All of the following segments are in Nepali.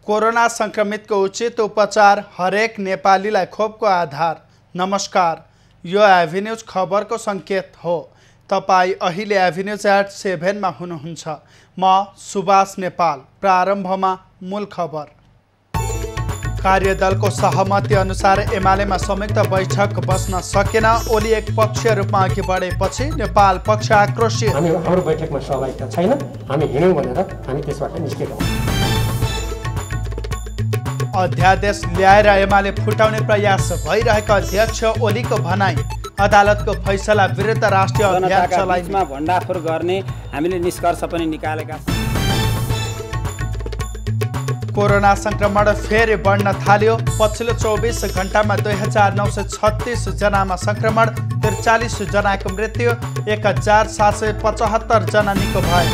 कोरोना संक्रमितको उचित उपचार हरेक नेपालीलाई खोपको आधार। नमस्कार, यो एभिन्यूज खबरको सङ्केत हो। तपाईँ अहिले एभिन्यूज एट 7 मा हुनुहुन्छ। म सुभाष नेपाल। प्रारम्भमा मूल खबर। कार्यदलको सहमति अनुसार एमालेमा संयुक्त बैठक बस्न सकेन। ओली एकपक्षीय रूपमा अघि बढेपछि नेपाल पक्ष आक्रोशित। हाम्रो बैठकमा सहभागिता छैन, हामी हिँड्यौँ भनेर हामी त्यसबाट निस्केका हौँ। अध्यादेश ल्याएर एमाले फुटाउने प्रयास भइरहेको अध्यक्ष ओलीको भनाई। अदालतको फैसला विरुद्ध राष्ट्रिय अभियान चलाइमा भण्डाफोर गर्ने हामीले निष्कर्ष पनि निकालेका छौँ। कोरोना संक्रमण फेरि बढ्न थाल्यो। पछिल्लो 24 घण्टामा 2936 जनामा संक्रमण, 43 जनाको मृत्यु, 1775 जना निको भए।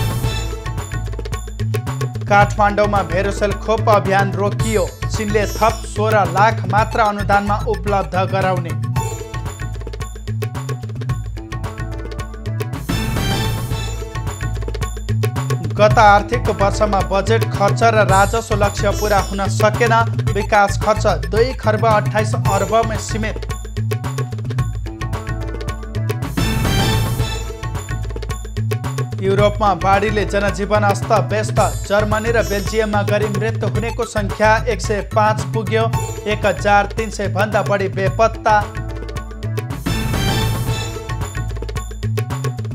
काठमाडौँमा भेरोसेल खोप अभियान रोकियो। चीनले थप 16 लाख मात्र अनुदानमा उपलब्ध गराउने। गत आर्थिक वर्षमा बजेट खर्च र राजस्व लक्ष्य पूरा हुन सकेन। विकास खर्च 2 खर्ब 28 अर्बमा सीमित। युरोपमा बाढीले जनजीवन अस्त-व्यस्त। जर्मनी र बेल्जियममा गरी मृत्यु हुनेको सङ्ख्या 105 पुग्यो। 1300 भन्दा बढी बेपत्ता।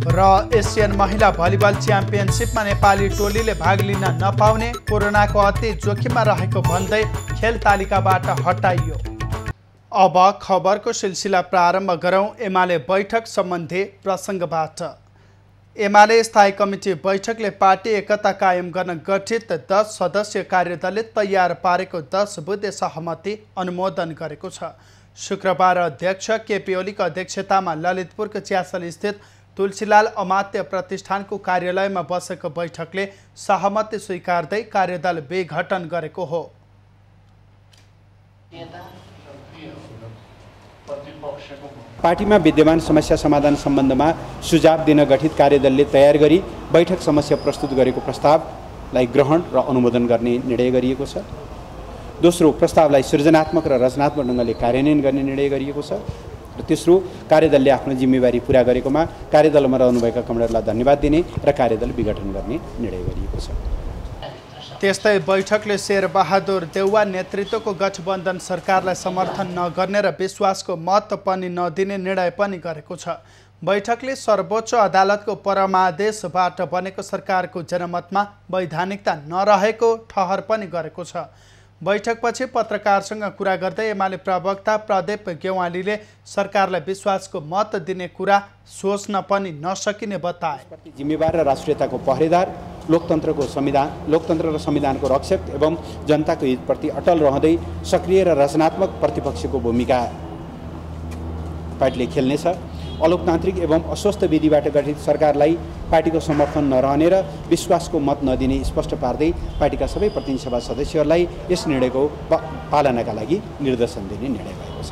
र एसियन महिला भलिबल च्याम्पियनसिपमा नेपाली टोलीले भाग लिन नपाउने कोरोनाको अति जोखिममा रहेको भन्दै खेल तालिकाबाट हटाइयो। अब खबरको सिलसिला प्रारम्भ गरौँ एमाले बैठक सम्बन्धी प्रसङ्गबाट। एमाले स्थायी कमिटी बैठकले पार्टी एकता कायम गर्न गठित 10 सदस्यीय कार्यदलले तयार पारेको 10 बुँदे सहमति अनुमोदन गरेको छ। शुक्रबार अध्यक्ष केपी ओलीको अध्यक्षतामा ललितपुरको चियासल स्थित तुलसीलाल अमात्य प्रतिष्ठानको कार्यालयमा बसेको बैठकले सहमति स्वीकार्दै कार्यदल विघटन गरेको हो। पार्टीमा विद्यमान समस्या समाधान सम्बन्धमा सुझाव दिन गठित कार्यदलले तयार गरी बैठक समस्या प्रस्तुत गरेको प्रस्तावलाई ग्रहण र अनुमोदन गर्ने निर्णय गरिएको छ। दोस्रो, प्रस्तावलाई सृजनात्मक र रचनात्मक ढङ्गले कार्यान्वयन गर्ने निर्णय गरिएको छ। र तेस्रो, कार्यदलले आफ्नो जिम्मेवारी पूरा गरेकोमा कार्यदलमा रहनुभएका कमरेडलाई धन्यवाद दिने र कार्यदल विघटन गर्ने निर्णय गरिएको छ। त्यस्तै बैठकले शेरबहादुर देउवा नेतृत्वको गठबन्धन सरकारलाई समर्थन नगर्ने र विश्वासको मत पनि नदिने निर्णय पनि गरेको छ। बैठकले सर्वोच्च अदालतको परमादेशबाट बनेको सरकारको जनमतमा वैधानिकता नरहेको ठहर पनि गरेको छ। बैठकपछि पत्रकारसँग कुरा गर्दै एमाले प्रवक्ता प्रदीप गेवालीले सरकारलाई विश्वासको मत दिने कुरा सोच्न पनि नसकिने बताए। जिम्मेवार र राष्ट्रियताको पहरेदार, लोकतन्त्र र संविधानको रक्षक एवं जनताको हितप्रति अटल रहँदै सक्रिय र रचनात्मक प्रतिपक्षको भूमिका पार्टीले खेल्नेछ। अलोकतान्त्रिक एवं अस्वस्थ विधिबाट गठित सरकारलाई पार्टीको समर्थन नरहने र विश्वासको मत नदिने स्पष्ट पार्दै पार्टीका सबै प्रतिनिधि सभा सदस्यहरूलाई यस निर्णयको पालनाका लागि निर्देशन दिने निर्णय भएको छ।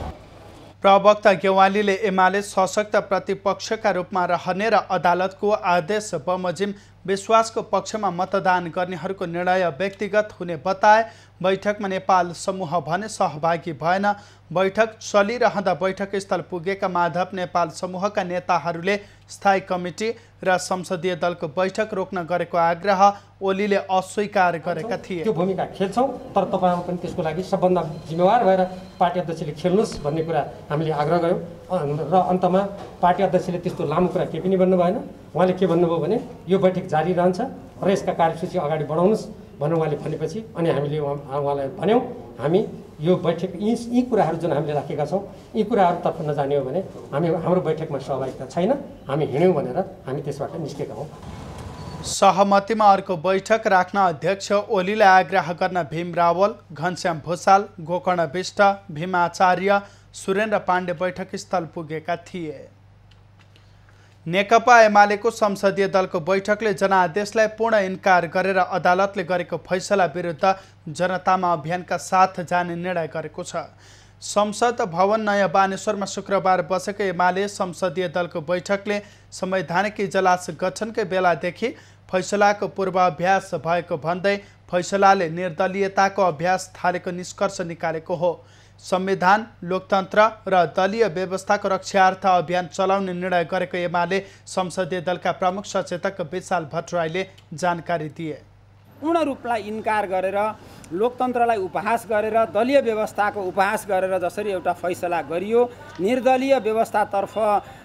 प्रवक्ता गेवालीले एमाले सशक्त प्रतिपक्षका रूपमा रहने र अदालतको आदेश बमोजिम विश्वासको पक्षमा मतदान गर्नेहरूको निर्णय व्यक्तिगत हुने बताए। बैठकमा नेपाल समूह भने सहभागी भएन। बैठक चलिरहँदा बैठक स्थल पुगेका माधव नेपाल समूहका नेताहरूले स्थायी कमिटी र संसदीय दलको बैठक रोक्न गरेको आग्रह ओलीले अस्वीकार गरेका थिए। त्यो भूमिका खेल्छौँ, तर तपाईँहरू पनि त्यसको लागि सबभन्दा जिम्मेवार भएर पार्टी अध्यक्षले खेल्नुहोस् भन्ने कुरा हामीले आग्रह गऱ्यौँ। र अन्तमा पार्टी अध्यक्षले त्यस्तो लामो कुरा केही पनि भन्नु भएन। उहाँले के भन्नुभयो भने यो बैठक जारी रहन्छ र यसका कार्यसूची अगाडि बढाउनुहोस् भनेर उहाँले भनेपछि अनि हामीले उहाँलाई भन्यौँ हामी यो बैठक यी कुराहरू जुन हामीले राखेका छौँ यी कुराहरूतर्फ नजाने हो भने हाम्रो बैठकमा सहभागिता छैन, हामी हिँड्यौँ भनेर हामी त्यसबाट निस्केका हौँ। सहमतिमा अर्को बैठक राख्न अध्यक्ष ओलीलाई आग्रह गर्न भीम रावल, घनश्याम भूषाल, गोकर्ण विष्ट, भीम आचार्य, सुरेन्द्र पाण्डे बैठक स्थल पुगेका थिए। नेकपा एमालेको संसदीय दलको बैठकले जनादेशलाई पूर्ण इन्कार गरेर अदालतले गरेको फैसला विरुद्ध जनतामा अभियानका साथ जाने निर्णय गरेको छ। संसद भवन नयाँ बानेश्वरमा शुक्रबार बसेको एमाले संसदीय दलको बैठकले संवैधानिक इजलास गठनकै बेलादेखि फैसलाको पूर्वाभ्यास भएको भन्दै फैसलाले निर्दलीयताको अभ्यास थालेको निष्कर्ष निकालेको हो। संविधान, लोकतन्त्र र दलीय व्यवस्थाको रक्षार्थ अभियान चलाउने निर्णय गरेको एमाले संसदीय दलका प्रमुख सचेतक विशाल भट्टराईले जानकारी दिए। पूर्ण रूपलाई इन्कार गरेर लोकतन्त्रलाई उपहास गरेर दलीय व्यवस्थाको उपहास गरेर जसरी एउटा फैसला गरियो, निर्दलीय व्यवस्थातर्फ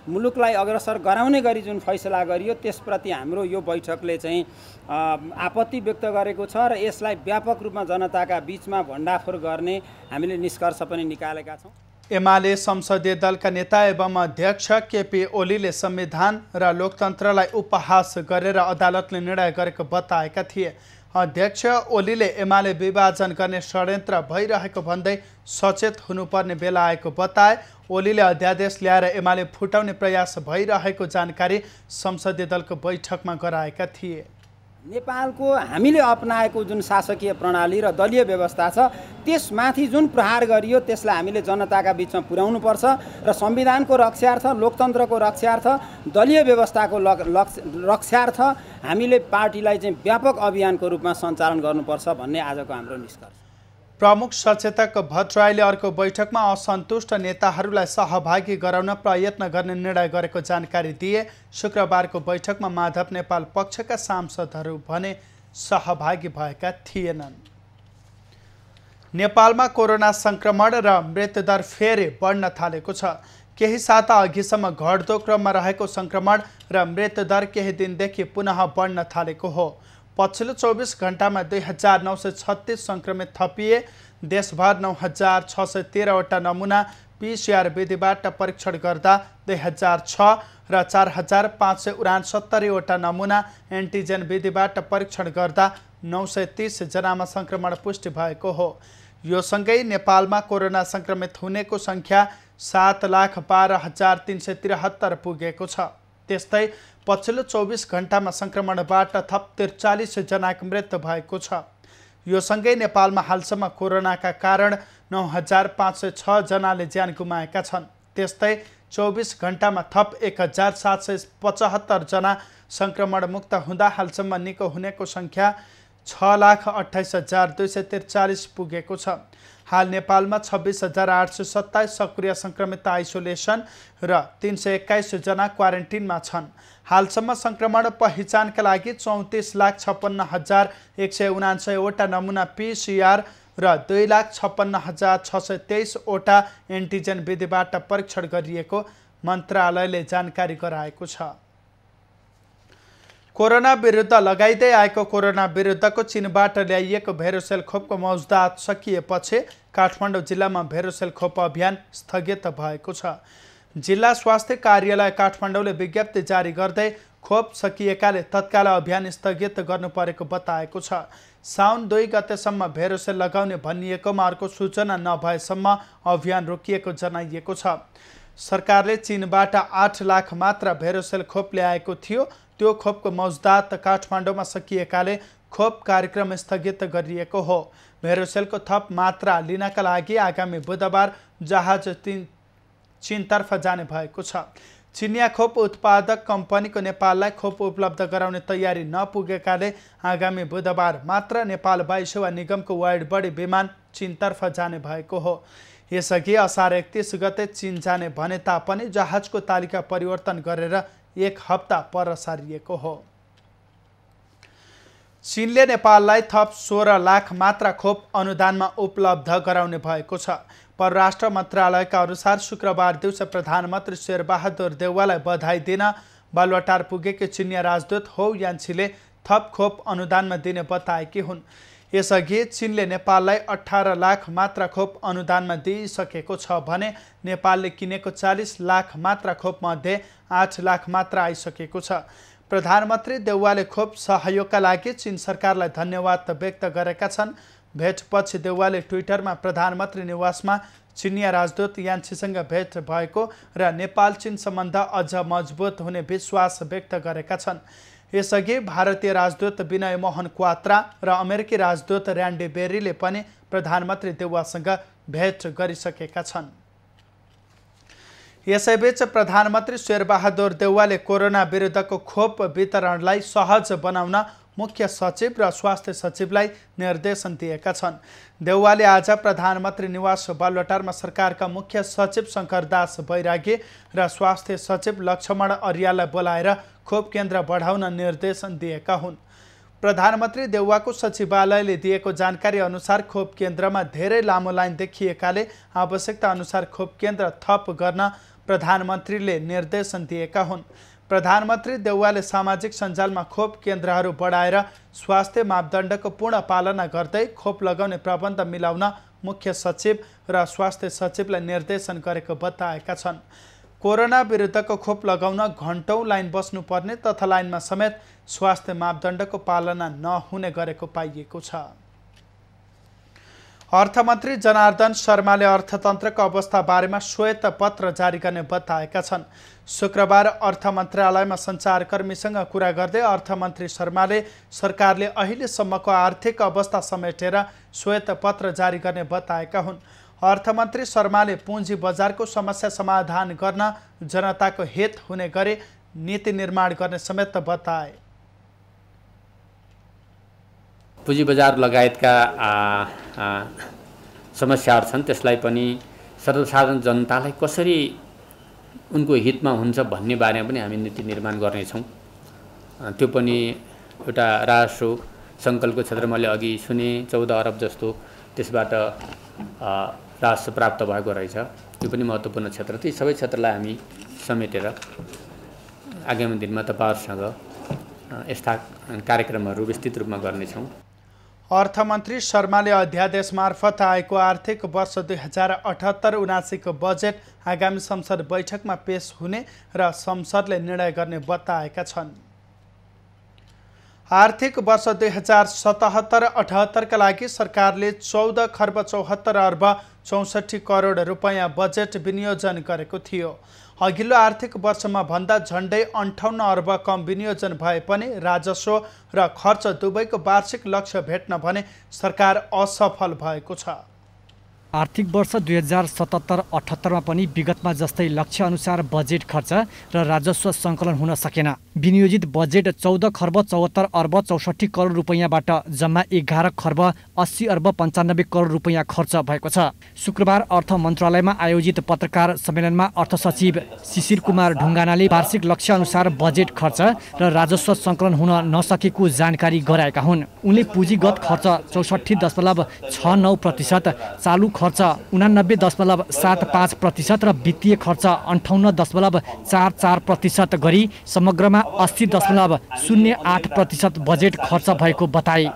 मुलुकलाई अग्रसर गराउने गरी जुन फैसला गरियो त्यसप्रति हाम्रो यो बैठकले चाहिँ आपत्ति व्यक्त गरेको छ र यसलाई व्यापक रूपमा जनताका बीचमा भण्डाफोर गर्ने हामीले निष्कर्ष पनि निकालेका छौँ। एमाले संसदीय दलका नेता एवं अध्यक्ष केपी ओलीले संविधान र लोकतन्त्रलाई उपहास गरेर अदालतले निर्णय गरेको बताएका थिए। अध्यक्ष ओलीले एमाले विभाजन गर्ने षड्यन्त्र भइरहेको भन्दै सचेत हुनुपर्ने बेला आएको बताए। ओलीले अध्यादेश ल्याएर एमाले फुटाउने प्रयास भइरहेको जानकारी संसदीय दलको बैठकमा गराएका थिए। नेपालको हामीले अपनाएको जुन शासकीय प्रणाली र दलीय व्यवस्था छ त्यसमाथि जुन प्रहार गरियो त्यसलाई हामीले जनताका बीचमा पुर्याउनुपर्छ र संविधानको रक्षार्थ, लोकतन्त्रको रक्षार्थ, दलीय व्यवस्थाको रक्षार्थ हामीले पार्टीलाई चाहिँ व्यापक अभियानको रूपमा सञ्चालन गर्नुपर्छ भन्ने आजको हाम्रो निष्कर्ष। प्रमुख सचेतक भट्टराईले अर्को बैठकमा असन्तुष्ट नेताहरूलाई सहभागी गराउन प्रयत्न गर्ने निर्णय गरेको जानकारी दिए। शुक्रबारको बैठकमा माधव नेपाल पक्षका सांसदहरू भने सहभागी भएका थिएनन्। नेपालमा कोरोना संक्रमण र मृत्युदर फेरि बढ्न थालेको छ। केही साता अघिसम्म घट्दो क्रममा रहेको संक्रमण र मृत्युदर केही दिनदेखि पुनः बढ्न थालेको हो। पछिल्लो 24 घण्टामा 2936 संक्रमित थपिए। देशभर 9613वटा नमुना PCR विधिबाट परीक्षण गर्दा 2006 र 4569वटा नमुना एन्टिजेन विधिबाट परीक्षण गर्दा 930 जनामा संक्रमण पुष्टि भएको हो। यो सँगै नेपालमा कोरोना संक्रमित हुनेको सङ्ख्या 7,12,373 पुगेको छ। त्यस्तै पछिल्लो 24 घण्टामा संक्रमणबाट थप 43 जनाको मृत्यु भएको छ। यो सँगै नेपालमा हालसम्म कोरोनाका कारण 9506 जनाले ज्यान गुमाएका छन्। त्यस्तै 24 घण्टामा थप 1775 जना संक्रमण मुक्त हुँदा हालसम्म निको हुनेको सङ्ख्या 6,28,243 पुगेको छ। हाल नेपालमा 26,827 सक्रिय संक्रमित आइसोलेसन र 321 जना क्वारेन्टिनमा छन्। हालसम्म संक्रमण पहिचानका लागि 34,56,179वटा नमुना PCR र 2,56,623वटा एन्टिजेन विधिबाट परीक्षण गरिएको मन्त्रालयले जानकारी गराएको छ। कोरोना विरुद्ध लगाइँदै आएको कोरोना विरुद्धको चीनबाट ल्याइएको भेरोसेल खोपको मौजुदात सकिएपछि काठमाडौँ जिल्लामा भेरोसेल खोप अभियान स्थगित भएको छ। जिल्ला स्वास्थ्य कार्यालय काठमाडौँले विज्ञप्ति जारी गर्दै खोप सकिएकाले तत्काल अभियान स्थगित गर्नु परेको बताएको छ। साउन 2 गतेसम्म भेरोसेल लगाउने भनिएकोमा अर्को सूचना नभएसम्म अभियान रोकिएको जनाइएको छ। सरकारले चीनबाट 8 लाख मात्र भेरोसेल खोप ल्याएको थियो। त्यो खोपको मौजुदात काठमाडौँमा सकिएकाले खोप कार्यक्रम स्थगित गरिएको हो। भेरोसेलको थप मात्रा लिनका लागि आगामी बुधबार जहाज चीनतर्फ जाने भएको छ। चिनिया खोप उत्पादक कम्पनीको नेपाललाई खोप उपलब्ध गराउने तयारी नपुगेकाले आगामी बुधबार मात्र नेपाल वायु सेवा निगमको वाइड बडी विमान चीनतर्फ जाने भएको हो। यसअघि असार 31 गते चीन जाने भने तापनि जहाजको तालिका परिवर्तन गरेर 1 हप्ता पर सारिएको हो। चीनले नेपाललाई थप 16 लाख मात्रा खोप अनुदानमा उपलब्ध गराउने भएको छ। परराष्ट्र मन्त्रालयका अनुसार शुक्रबार दिउँसो प्रधानमन्त्री शेरबहादुर देउवालाई बधाई दिन बालुवाटार पुगेकी चिनिया राजदूत हो यान्छीले थप खोप अनुदानमा दिने बताएकी हुन्। यसअघि चीनले नेपाललाई 18 लाख मात्रा खोप अनुदानमा दिइसकेको छ भने नेपालले किनेको 40 लाख मात्रा खोपमध्ये 8 लाख मात्रा आइसकेको छ। प्रधानमन्त्री देउवाले खोप सहयोगका लागि चीन सरकारलाई धन्यवाद व्यक्त गरेका छन्। भेटपछि देउवाले ट्विटरमा प्रधानमन्त्री निवासमा चिनिया राजदूत यान्छीसँग भेट भएको र नेपाल चीन सम्बन्ध अझ मजबुत हुने विश्वास व्यक्त गरेका छन्। यसअघि भारतीय राजदूत विनय मोहन क्वात्रा र अमेरिकी राजदूत र्यान्डी बेरीले पनि प्रधानमन्त्री देउवासँग भेट गरिसकेका छन्। यसैबीच प्रधानमन्त्री शेरबहादुर देउवाले कोरोना विरुद्धको खोप वितरणलाई सहज बनाउन मुख्य सचिव र स्वास्थ्य सचिवलाई निर्देशन दिएका छन्। देउवाले आज प्रधानमन्त्री निवास बालुवाटारमा सरकारका मुख्य सचिव शङ्करदास बैरागी र स्वास्थ्य सचिव लक्ष्मण अर्याललाई बोलाएर खोप केन्द्र बढाउन निर्देशन दिएका हुन्। प्रधानमन्त्री देउवाको सचिवालयले दिएको जानकारी अनुसार खोप केन्द्रमा धेरै लामो लाइन देखिएकाले आवश्यकता अनुसार खोप केन्द्र थप गर्न प्रधानमन्त्रीले निर्देशन दिएका हुन्। प्रधानमन्त्री देउवाले सामाजिक सञ्जालमा खोप केन्द्रहरू बढाएर स्वास्थ्य मापदण्डको पूर्ण पालना गर्दै खोप लगाउने प्रबन्ध मिलाउन मुख्य सचिव र स्वास्थ्य सचिवलाई निर्देशन गरेको बताएका छन्। कोरोना विरुद्धको खोप लगाउन घण्टौँ लाइन बस्नुपर्ने तथा लाइनमा समेत स्वास्थ्य मापदण्डको पालना नहुने गरेको पाइएको छ। अर्थमन्त्री जनार्दन शर्माले अर्थतन्त्रको अवस्था बारेमा श्वेत पत्र जारी गर्ने बताएका छन्। शुक्रबार अर्थ मन्त्रालयमा सञ्चारकर्मीसँग कुरा गर्दै अर्थमन्त्री शर्माले सरकारले अहिलेसम्मको आर्थिक अवस्था समेटेर श्वेत पत्र जारी गर्ने बताएका हुन्। अर्थमन्त्री शर्माले पुँजी बजारको समस्या समाधान गर्न जनताको हित हुने गरी नीति निर्माण गर्ने समेत बताए। पुँजी बजार लगायतका समस्याहरू छन्, त्यसलाई पनि सर्वसाधारण जनतालाई कसरी उनको हितमा हुन्छ भन्ने बारेमा पनि हामी नीति निर्माण गर्नेछौँ। त्यो पनि एउटा राजस्व सङ्कलनको क्षेत्रमा मैले अघि सुने 14 अरब जस्तो त्यसबाट राजस्व प्राप्त भएको रहेछ। त्यो पनि महत्त्वपूर्ण क्षेत्र। ती सबै क्षेत्रलाई हामी समेटेर आगामी दिनमा तपाईँहरूसँग यस्ता कार्यक्रमहरू विस्तृत रूपमा गर्नेछौँ। अर्थमन्त्री शर्माले अध्यादेश मार्फत आएको आर्थिक वर्ष 2078-79 को बजेट आगामी संसद बैठकमा पेश हुने र संसदले निर्णय गर्ने बताएका छन्। आर्थिक वर्ष 2077-78 का लागि सरकारले 14 खर्ब 74 अर्ब 64 करोड रुपैयाँ बजेट विनियोजन गरेको थियो। अघिल्लो आर्थिक वर्षमा भन्दा झन्डै 58 अर्ब कम विनियोजन भए पनि राजस्व र खर्च दुवैको वार्षिक लक्ष्य भेट्न भने सरकार असफल भएको छ। आर्थिक वर्ष 2077-78 मा पनि विगतमा जस्तै लक्ष्य अनुसार बजेट खर्च र राजस्व सङ्कलन हुन सकेन। विनियोजित बजेट 14 खर्ब 74 अर्ब 64 करोड रुपैयाँबाट जम्मा 11 खर्ब 80 अर्ब 95 करोड रुपैयाँ खर्च भएको छ। शुक्रबार अर्थ मन्त्रालयमा आयोजित पत्रकार सम्मेलनमा अर्थ सचिव शिशिर कुमार ढुङ्गानाले वार्षिक लक्ष्य अनुसार बजेट खर्च र राजस्व सङ्कलन हुन नसकेको जानकारी गराएका हुन्। उनले पुँजीगत खर्च 64.69%, चालु खर्च 89.75% र वित्तीय खर्च 58.44% गरी समग्रमा 80.08% बजेट खर्च भएको बताए।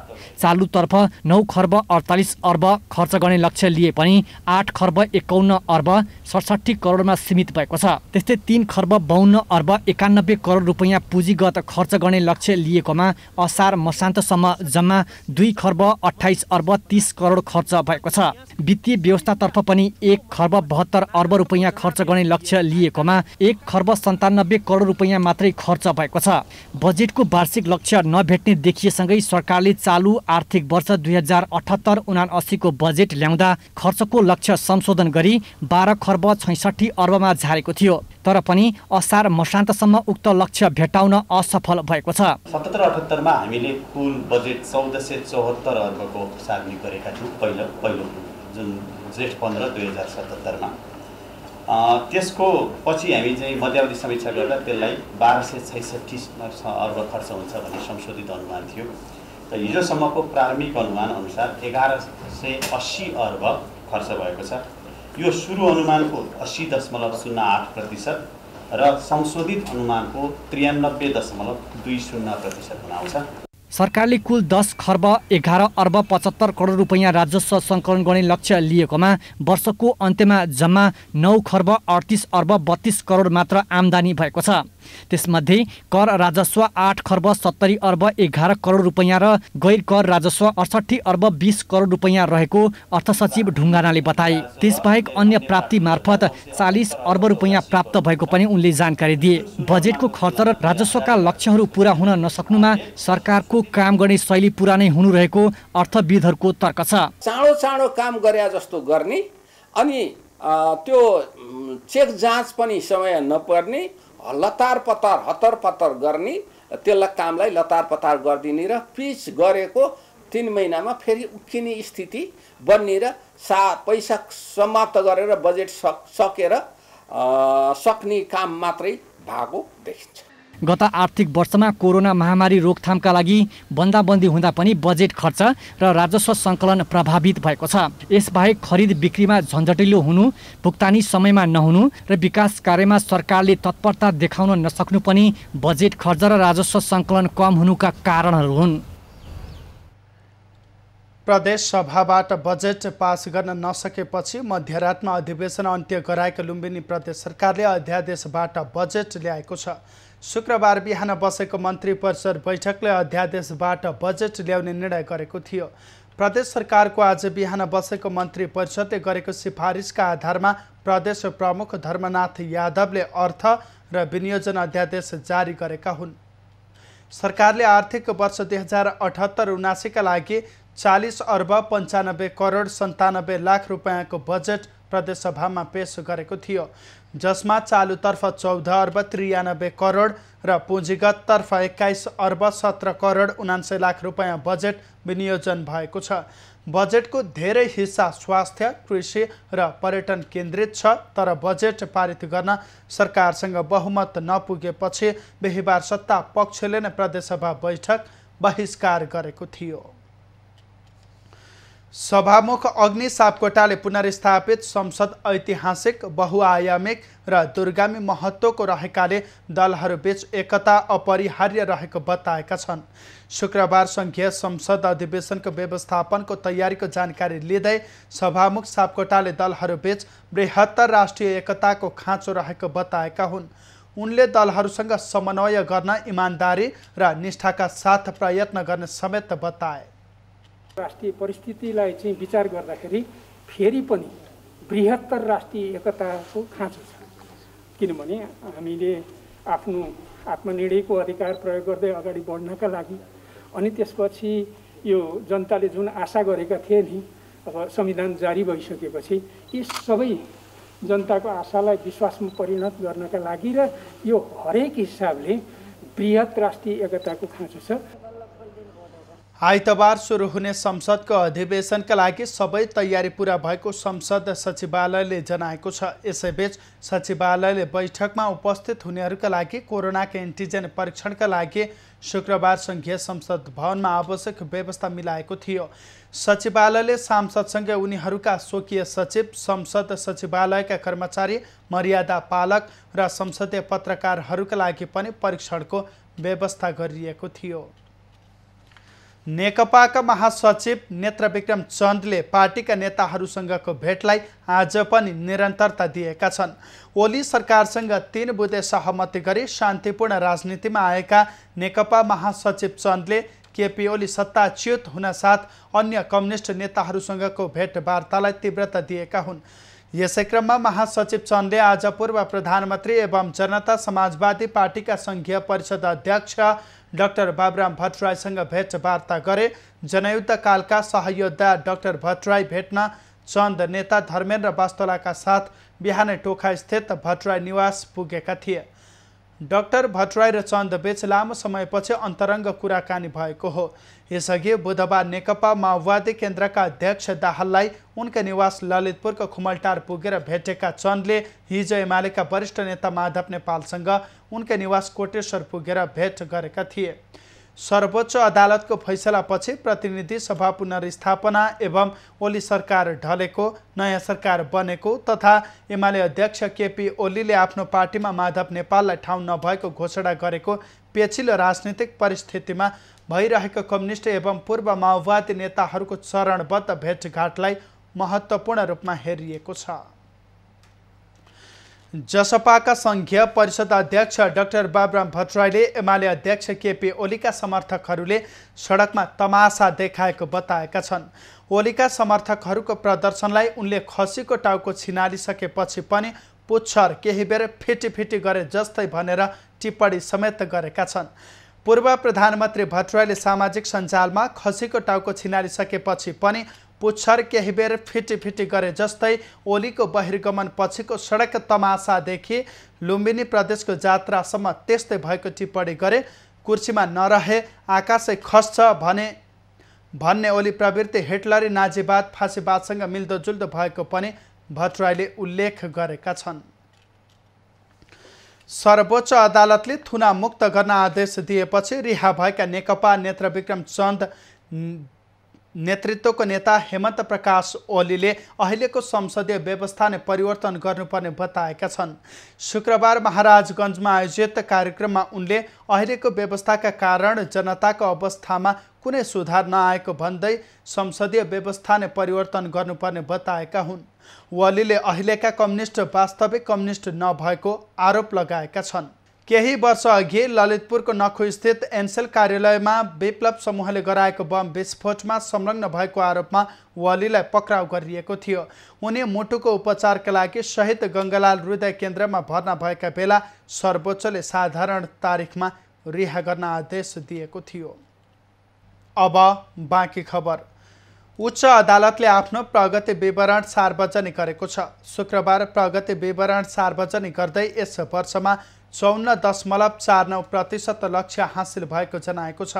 चालुतर्फ 9 खर्ब 48 अर्ब खर्च गर्ने लक्ष्य लिए पनि 8 खर्ब 51 अर्ब 67 करोडमा सीमित भएको छ। त्यस्तै 3 खर्ब 52 अर्ब 91 करोड रुपैयाँ पुँजीगत खर्च गर्ने लक्ष्य लिएकोमा असार मसान्तसम्म जम्मा 2 खर्ब 28 अर्ब 30 करोड खर्च भएको छ। वित्तीय व्यवस्थातर्फ पनि 1 खर्ब 72 अर्ब रुपैयाँ खर्च गर्ने लक्ष्य लिएकोमा 1 खर्ब 97 करोड रुपैयाँ मात्रै खर्च भएको छ। बजेटको वार्षिक लक्ष्य नभेट्ने देखिएसँगै सरकारले चालु आर्थिक वर्ष 2078-79 को बजेट ल्याउँदा खर्चको लक्ष्य संशोधन गरी 12 खर्ब 66 अर्बमा झारेको थियो। तर पनि असार मसान्तसम्म उक्त लक्ष्य भेटाउन असफल भएको छ। 77-78 मा हामीले कुल बजेट 1474 अर्बको सार्वजनिक गरेका थियौँ पहिलो जुन जेठ 15 2077 मा। त्यसको पछि हामी चाहिँ मध्यावधि समीक्षा गर्दा त्यसलाई 1266 अर्ब खर्च हुन्छ भन्ने संशोधित अनुमान थियो। त हिजोसम्मको प्रारम्भिक अनुमान अनुसार 1180 अर्ब खर्च भएको छ। यो सुरु अनुमानको 80.08% र संशोधित अनुमानको 93.20% हुन आउँछ। सरकारले कुल 10 खर्ब 11 अर्ब 75 करोड रुपैयाँ राजस्व सङ्कलन गर्ने लक्ष्य लिएकोमा वर्षको अन्त्यमा जम्मा 9 खर्ब 38 अर्ब 32 करोड मात्र आम्दानी भएको छ। त्यसमध्ये कर राजस्व 8 खर्ब 70 अर्ब 11 करोड रुपैयाँ र गैर कर राजस्व 68 अर्ब 20 करोड रुपैयाँ रहेको अर्थ सचिव ढुङ्गानाले बताए। त्यसबाहेक अन्य प्राप्ति मार्फत 40 अर्ब रुपैयाँ प्राप्त भएको पनि उनले जानकारी दिए। बजेटको खर्च र राजस्वका लक्ष्यहरू पूरा हुन नसक्नुमा सरकारको काम गर्ने शैली पुरानै हुनु रहेको अर्थविदहरूको तर्क छ। चाँडो काम गरे जस्तो गर्ने अनि त्यो चेक जाँच पनि समय नपर्ने, लतार पतार हतार पतार गर्ने, त्यसलाई कामलाई लतार पतार गरिदिने र पिच गरेको 3 महिनामा फेरि उक्किने स्थिति बन्ने र पैसा समाप्त गरेर बजेट सकेर सक्ने काम मात्रै भएको देखिन्छ। गत आर्थिक वर्षमा कोरोना महामारी रोकथामका लागि बन्दाबन्दी हुँदा पनि बजेट खर्च र राजस्व सङ्कलन प्रभावित भएको छ। यसबाहेक खरिद बिक्रीमा झन्झटिलो हुनु, भुक्तानी समयमा नहुनु र विकास कार्यमा सरकारले तत्परता देखाउन नसक्नु पनि बजेट खर्च र राजस्व सङ्कलन कम हुनुका कारणहरू हुन्। प्रदेश सभाबाट बजेट पास गर्न नसकेपछि मध्यरातमा अधिवेशन अन्त्य गराएका लुम्बिनी प्रदेश सरकारले अध्यादेशबाट बजेट ल्याएको छ। शुक्रबार बिहान बसेको मन्त्री परिषद बैठकले अध्यादेशबाट बजेट ल्याउने निर्णय गरेको थियो। प्रदेश सरकारको आज बिहान बसेको मन्त्री परिषदले गरेको सिफारिसका आधारमा प्रदेश प्रमुख धर्मनाथ यादवले अर्थ र विनियोजन अध्यादेश जारी गरेका हुन्। सरकारले आर्थिक वर्ष 2078-79 का लागि 40 अर्ब 95 करोड 97 लाख रुपियाँको बजेट प्रदेशसभामा पेश गरेको थियो, जसमा चालुतर्फ 14 अर्ब 93 करोड र पुँजीगततर्फ 21 अर्ब 17 करोड 79 लाख रुपियाँ बजेट विनियोजन भएको छ। बजेटको धेरै हिस्सा स्वास्थ्य, कृषि र पर्यटन केन्द्रित छ, तर बजेट पारित गर्न सरकारसँग बहुमत नपुगेपछि बिहीबार सत्ता पक्षले नै प्रदेशसभा बैठक बहिष्कार गरेको थियो। सभामुख अग्नि सापकोटाले पुनर्स्थापित संसद ऐतिहासिक, बहुआयामिक र दूरगामी महत्त्वको रहेकाले दलहरूबीच एकता अपरिहार्य रहेको बताएका छन्। शुक्रबार सङ्घीय संसद अधिवेशनको व्यवस्थापनको तयारीको जानकारी लिँदै सभामुख सापकोटाले दलहरूबीच बृहत्तर राष्ट्रिय एकताको खाँचो रहेको बताएका हुन्। उनले दलहरूसँग समन्वय गर्न इमानदारी र निष्ठाका साथ प्रयत्न गर्ने समेत बताए। राष्ट्रिय परिस्थितिलाई चाहिँ विचार गर्दाखेरि फेरि पनि बृहत्तर राष्ट्रिय एकताको खाँचो छ, किनभने हामीले आफ्नो आत्मनिर्णयको अधिकार प्रयोग गर्दै अगाडि बढ्नका लागि अनि त्यसपछि यो जनताले जुन आशा गरेका थिए नि, अब संविधान जारी भइसकेपछि यी सबै जनताको आशालाई विश्वासमा परिणत गर्नका लागि र यो हरेक हिसाबले बृहत राष्ट्रिय एकताको खाँचो छ। आइतबार सुरु हुने संसदको अधिवेशनका लागि सबै तयारी पूरा भएको संसद सचिवालयले जनाएको छ। यसैबीच सचिवालयले बैठकमा उपस्थित हुनेहरूका लागि कोरोनाको एन्टिजेन परीक्षणका लागि शुक्रबार सङ्घीय संसद भवनमा आवश्यक व्यवस्था मिलाएको थियो। सचिवालयले सांसदसँगै उनीहरूका स्वकीय सचिव, संसद सचिवालयका कर्मचारी, मर्यादा पालक र संसदीय पत्रकारहरूका लागि पनि परीक्षणको व्यवस्था गरिएको थियो। नेकपाका महासचिव नेत्रविक्रम चन्दले पार्टीका नेताहरूसँगको भेटलाई आज पनि निरन्तरता दिएका छन्। ओली सरकारसँग 3 बुँदे सहमति गरी शान्तिपूर्ण राजनीतिमा आएका नेकपा महासचिव चन्दले केपी ओली सत्ताच्युत हुनसाथ अन्य कम्युनिस्ट नेताहरूसँगको भेटवार्तालाई तीव्रता दिएका हुन्। यसै क्रममा महासचिव चन्दले आज पूर्व प्रधानमन्त्री एवं जनता समाजवादी पार्टीका सङ्घीय परिषद अध्यक्ष डाक्टर बाबुराम भट्टराईसँग भेटवार्ता गरे। जनयुद्धकालका सहयोद्धा डाक्टर भट्टराई भेट्न चन्द नेता धर्मेन्द्र वास्तोलाका साथ बिहानै टोखा-स्थित भट्टराई निवास पुगेका थिए। डाक्टर भट्टराई र चन्दबीच लामो समयपछि अन्तरङ्ग कुराकानी भएको हो। यसअघि बुधबार नेकपा माओवादी केन्द्रका अध्यक्ष दाहाललाई उनका निवास ललितपुरको खुमलटार पुगेर भेटेका चन्दले हिजो एमालेका वरिष्ठ नेता माधव नेपालसँग उनका निवास कोटेश्वर पुगेर भेट गरेका थिए। सर्वोच्च अदालतको फैसलापछि प्रतिनिधि सभा पुनर्स्थापना एवं ओली सरकार ढलेको, नयाँ सरकार बनेको तथा एमाले अध्यक्ष केपी ओलीले आफ्नो पार्टीमा माधव नेपाललाई ठाउँ नभएको घोषणा गरेको पेचिलो राजनीतिक परिस्थितिमा भइरहेको कम्युनिस्ट एवं पूर्व माओवादी नेताहरूको चरणबद्ध भेटघाटलाई महत्त्वपूर्ण रूपमा हेरिएको छ। जसपाका सङ्घीय परिषद अध्यक्ष डाक्टर बाबुराम भट्टराईले एमाले अध्यक्ष केपी ओलीका समर्थकहरूले सडकमा तमासा देखाएको बताएका छन्। ओलीका समर्थकहरूको प्रदर्शनलाई उनले खसीको टाउको छिनालिसकेपछि पनि पुच्छर केही बेर फिटी गरे जस्तै भनेर टिप्पणी समेत गरेका छन्। पूर्व प्रधानमन्त्री भट्टराईले सामाजिक सञ्जालमा खसीको टाउको छिनालिसकेपछि पनि पुच्छर केही बेर फिटी गरे जस्तै ओलीको बहिर्गमन पछिको सडक तमासादेखि लुम्बिनी प्रदेशको जात्रासम्म त्यस्तै भएको टिप्पणी गरे। कुर्सीमा नरहे आकाशै खस्छ भन्ने ओली प्रवृत्ति हिटलरी नाजीवाद फाँसीवादसँग मिल्दोजुल्दो भएको पनि भट्टराईले उल्लेख गरेका छन्। सर्वोच्च अदालतले थुना मुक्त गर्न आदेश दिएपछि रिहा भएका नेकपा नेत्र विक्रम चन्द नेतृत्वको नेता हेमन्त प्रकाश ओलीले अहिलेको संसदीय व्यवस्था नै परिवर्तन गर्नुपर्ने बताएका छन्। शुक्रबार महाराजगञ्जमा आयोजित कार्यक्रममा उनले अहिलेको व्यवस्थाका कारण जनताको अवस्थामा कुनै सुधार नआएको भन्दै संसदीय व्यवस्था नै परिवर्तन गर्नुपर्ने बताएका हुन्। ओलीले अहिलेका कम्युनिस्ट वास्तविक कम्युनिस्ट नभएको आरोप लगाएका छन्। केही वर्ष अघि ललितपुरको नखु स्थित एनसेल कार्यालयमा विप्लव समूहले गराएको बम विस्फोटमा संलग्न भएको आरोपमा ओलीलाई पक्राउ गरिएको थियो। उनी मुटुको उपचारका लागि शहीद गङ्गालाल हृदय केन्द्रमा भर्ना भएका बेला सर्वोच्चले साधारण तारिखमा रिहा गर्न आदेश दिएको थियो। अब बाँकी खबर। उच्च अदालतले आफ्नो प्रगति विवरण सार्वजनिक गरेको छ। शुक्रबार प्रगति विवरण सार्वजनिक गर्दै यस वर्षमा 54.49% लक्ष्य हासिल भएको जनाएको छ।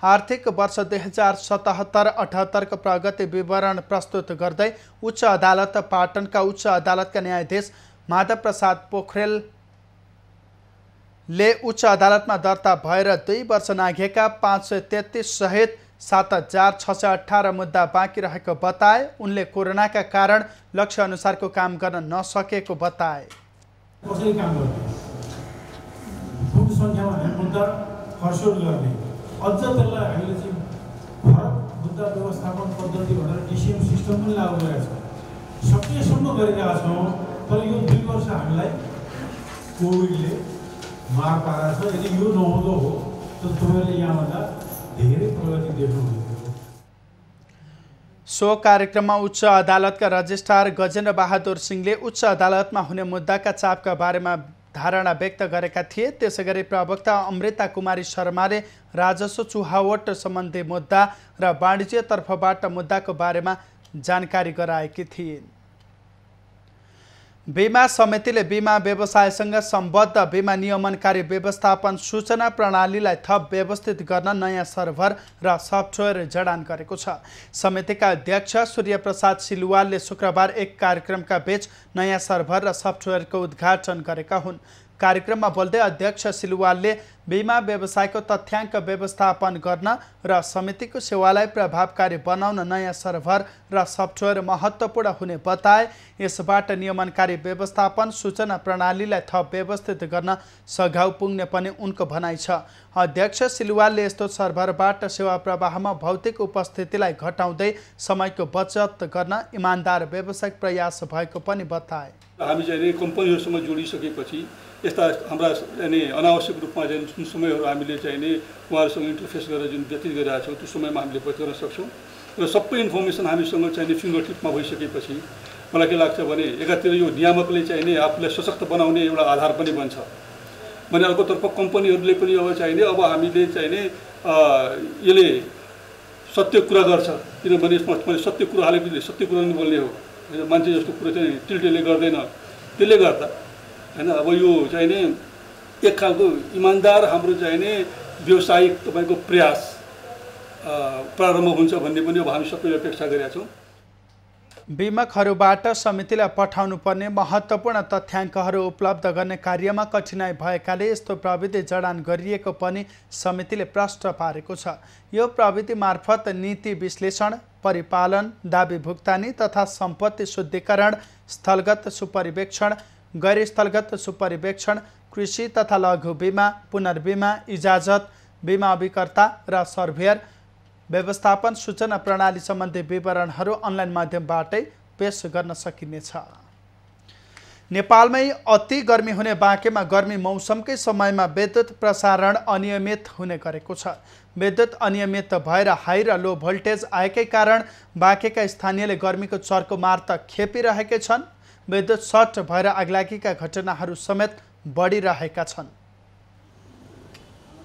आर्थिक वर्ष 2077-78 को प्रगति विवरण प्रस्तुत गर्दै उच्च अदालत पाटनका उच्च अदालतका न्यायाधीश माधव प्रसाद पोखरेलले उच्च अदालतमा दर्ता भएर 2 वर्ष नाघेका 533 सहित 7618 मुद्दा बाँकी रहेको बताए। उनले कोरोनाका कारण लक्ष्य अनुसारको काम गर्न नसकेको बताए। संख्यामा हामी मुद्दा खर्चोड गर्ने अझ त्यसलाई हामीले चाहिँ फरक मुद्दा व्यवस्थापन पद्धति भनेर डिसिएम सिस्टम पनि लागू गरेका छौँ। सकेसम्म गरिरहेका छौँ। तर यो 2 वर्ष हामीलाई कोभिडले मार पारेको छ। यदि यो नहुँदो हो त तपाईँले यहाँभन्दा धेरै प्रगति देख्नुहुन्थ्यो। सो कार्यक्रममा उच्च अदालतका रजिस्ट्रार गजेन्द्र बहादुर सिंहले उच्च अदालतमा हुने मुद्दाका चापका बारेमा धारणा व्यक्त गरेका थिए। त्यसैगरी प्रवक्ता अमृता कुमारी शर्माले राजस्व चुहावट सम्बन्धी मुद्दा र वाणिज्य तर्फबाट मुद्दाको बारेमा जानकारी गराएकी थिइन्। बीमा समितिले बीमा व्यवसायसँग सम्बद्ध बीमा नियमनकारी व्यवस्थापन सूचना प्रणालीलाई थप व्यवस्थित गर्न नयाँ सर्भर र सफ्टवेयर जडान गरेको छ। समितिका अध्यक्ष सूर्यप्रसाद सिलवालले शुक्रबार एक कार्यक्रमका बीच नयाँ सर्भर र सफ्टवेयरको उद्घाटन गरेका हुन्। कार्यक्रममा बोल्दै अध्यक्ष सिलवालले बीमा व्यवसायको तथ्याङ्क व्यवस्थापन गर्न र समितिको सेवालाई प्रभावकारी बनाउन नयाँ सर्भर र सफ्टवेयर महत्त्वपूर्ण हुने बताए। यसबाट नियमनकारी व्यवस्थापन सूचना प्रणालीलाई थप व्यवस्थित गर्न सघाउ पुग्ने पनि उनको भनाइ छ। अध्यक्ष सिलवालले यस्तो सर्भरबाट सेवा प्रवाहमा भौतिक उपस्थितिलाई घटाउँदै समयको बचत गर्न इमान्दार व्यावसायिक प्रयास भएको पनि बताए। हामी चाहिँ कम्पनीहरूसँग जोडिसकेपछि यस्ता हाम्रा अनावश्यक रूपमा चाहिँ जुन समयहरू हामीले चाहिँ उहाँहरूसँग इन्टरफेस गरेर जुन व्यतीत गरिरहेका छौँ त्यो समयमा हामीले बचत गर्न सक्छौँ। र सबै इन्फर्मेसन हामीसँग चाहिँ फिङ्गर टिपमा भइसकेपछि मलाई के लाग्छ भने एकातिर यो नियामकले चाहिँ आफूलाई सशक्त बनाउने एउटा आधार पनि बन्छ भने अर्कोतर्फ कम्पनीहरूले पनि अब चाहिँ अब हामीले चाहिँ यसले सत्य कुरा गर्छ। किनभने यसमा सत्य कुरा हालेपछि सत्य कुरा नै बोल्ने हो। मान्छे जस्तो कुरो चाहिँ टिल्टेले गर्दैन। त्यसले गर्दा हैन अब यो चाहिँ नि एक खालको इमान्दार हाम्रो चाहिँ नि व्यावसायिक तपाईँको प्रयास प्रारम्भ हुन्छ भन्ने पनि अब हामी सबैले अपेक्षा गरेका छौँ। बीमकहरूबाट समितिलाई पठाउनु पर्ने महत्त्वपूर्ण तथ्याङ्कहरू उपलब्ध गर्ने कार्यमा कठिनाई भएकाले यस्तो प्रविधि जडान गरिएको पनि समितिले प्रश्न पारेको छ। यो प्रविधि मार्फत नीति विश्लेषण, परिपालन, दाबी भुक्तानी तथा सम्पत्ति शुद्धिकरण, स्थलगत सुपरिवेक्षण, गैर स्थलगत सुपरिवेक्षण, कृषि तथा लघु बीमा, पुनर्बीमा, इजाजत, बीमा अभिकर्ता र सर्भेयर व्यवस्थापन सूचना प्रणाली सम्बन्धी विवरणहरू अनलाइन माध्यमबाटै पेश गर्न सकिनेछ। नेपालमै अति गर्मी हुने बाँकेमा गर्मी मौसमकै समयमा विद्युत प्रसारण अनियमित हुने गरेको छ। विद्युत अनियमित भएर हाई र लो भोल्टेज आएकै कारण बाँकेका स्थानीयले गर्मीको चर्को मार त खेपिरहेकै छन्। विद्युत सर्ट भएर आगलागीका घटनाहरू समेत बढिरहेका छन्।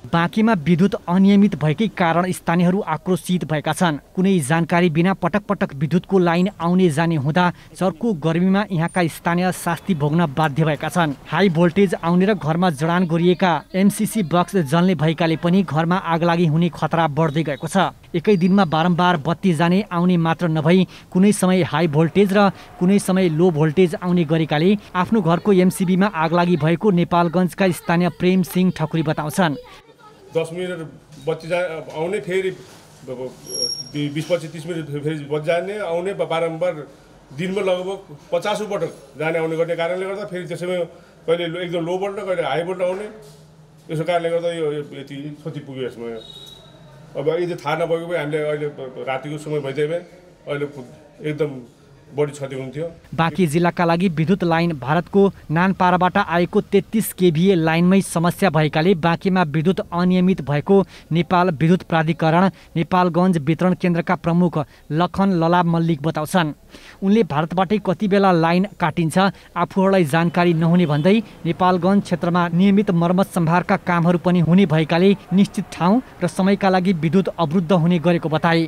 बाँकीमा विद्युत अनियमित भएकै कारण स्थानीयहरू आक्रोशित भएका छन्। कुनै जानकारी बिना पटक पटक विद्युतको लाइन आउने जाने हुँदा चर्को गर्मीमा यहाँका स्थानीय शास्ति भोग्न बाध्य भएका छन्। हाई भोल्टेज आउने र घरमा जडान गरिएका एमसिसी बक्स जल्ने भएकाले पनि घरमा आगलागी हुने खतरा बढ्दै गएको छ। एकै दिनमा बारम्बार बत्ती जाने आउने मात्र नभई कुनै समय हाई भोल्टेज र कुनै समय लो भोल्टेज आउने गरेकाले आफ्नो घरको एमसिबीमा आगलागी भएको नेपालगञ्जका स्थानीय प्रेम सिंह ठकुरी बताउँछन्। 10 मिनट बत्ती आउने, फेरि 20-25-30 मिनट फेरि बत्ती जाने आउने, बारम्बार दिनमा लगभग 50 पटक जाने आउने गर्ने कारणले गर्दा फेरि त्यसैमा कहिले एकदम लो भोल्ट कहिले हाई भोल्ट आउने, यसो कारणले गर्दा यो यति क्षति पुग्यो यसमा। अब यदि थाहा नभएको भए हामीले अहिले रातिको समय भइदिए भए अहिले एकदम बढी क्षति हुन्थ्यो। बाँकी जिल्लाका लागि विद्युत लाइन भारतको नानपाराबाट आएको 33 केभीए लाइनमै समस्या भएकाले बाँकीमा विद्युत अनियमित भएको नेपाल विद्युत प्राधिकरण नेपालगञ्ज वितरण केन्द्रका प्रमुख लखन ललाब मल्लिक बताउँछन्। उनले भारतबाटै कति बेला लाइन काटिन्छ आफूहरूलाई जानकारी नहुने भन्दै नेपालगञ्ज क्षेत्रमा नियमित मर्मत सम्भारका कामहरू पनि हुने भएकाले निश्चित ठाउँ र समयका लागि विद्युत अवरुद्ध हुने गरेको बताए।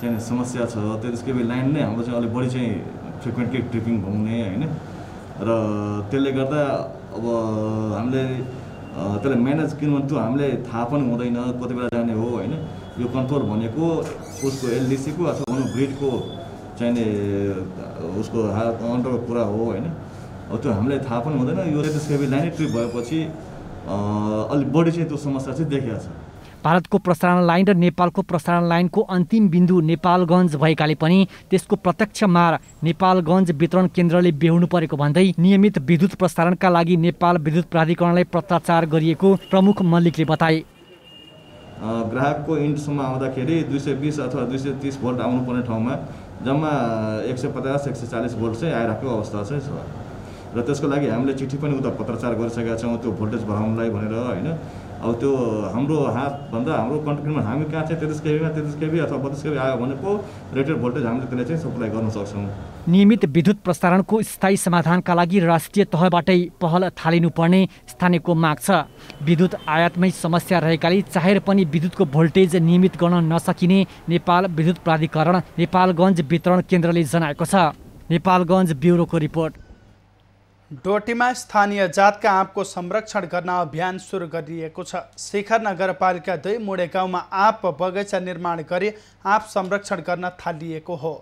चाहिँ समस्या छ, त्यसकै लाइन नै हाम्रो चाहिँ अलिक बढी चाहिँ फ्रिक्वेन्टली ट्रिपिङ हुने होइन, र त्यसले गर्दा अब हामीले त्यसलाई म्यानेज किनभने त्यो हामीले थाहा पनि हुँदैन कति बेला जाने हो होइन। यो कन्ट्रोल भनेको उसको एलडिसीको अथवा भनौँ ग्रिडको चाहिने उसको अन्डरको कुरा हो होइन। अब त्यो हामीलाई थाहा पनि हुँदैन। यो त्यसकै लाइनै ट्रिप भएपछि अलिक बढी चाहिँ त्यो समस्या चाहिँ देखिएको छ। भारतको प्रसारण लाइन र नेपालको प्रसारण लाइनको अन्तिम बिन्दु नेपालगञ्ज भएकाले पनि त्यसको प्रत्यक्ष मार नेपालगञ्ज वितरण केन्द्रले बेहोर्नु परेको भन्दै नियमित विद्युत प्रसारणका लागि नेपाल विद्युत प्राधिकरणलाई पत्राचार गरिएको प्रमुख मल्लिकले बताए। ग्राहकको इन्डसम्म आउँदाखेरि 220 अथवा 230 भोल्ट आउनुपर्ने ठाउँमा जम्मा 150-140 भोल्ट चाहिँ आइरहेको अवस्था चाहिँ छ, र त्यसको लागि हामीले चिठी पनि उता पत्राचार गरिसकेका छौँ त्यो भोल्टेज बढाउनलाई भनेर होइन। अब त्यो हाम्रो हातभन्दा हाम्रो कन्ट्रोलमा हामी कहाँ चाहिँ 33 केबी अथवा 32 केबी आयो भने पो रेटेड भोल्टेज हामीले त्यसलाई चाहिँ सप्लाई गर्न सक्छौँ। नियमित विद्युत प्रसारणको स्थायी समाधानका लागि राष्ट्रिय तहबाटै पहल थालिनुपर्ने स्थानीयको माग छ। विद्युत आयातमै समस्या रहेकाले चाहेर पनि विद्युतको भोल्टेज नियमित गर्न नसकिने नेपाल विद्युत प्राधिकरण नेपालगञ्ज वितरण केन्द्रले जनाएको छ। नेपालगञ्ज ब्युरोको रिपोर्ट। डोटीमा स्थानीय जातका आँपको संरक्षण गर्न अभियान सुरु गरिएको छ। शिखर नगरपालिका 2 मुडे गाउँमा आँप बगैँचा निर्माण गरी आँप संरक्षण गर्न थालिएको हो।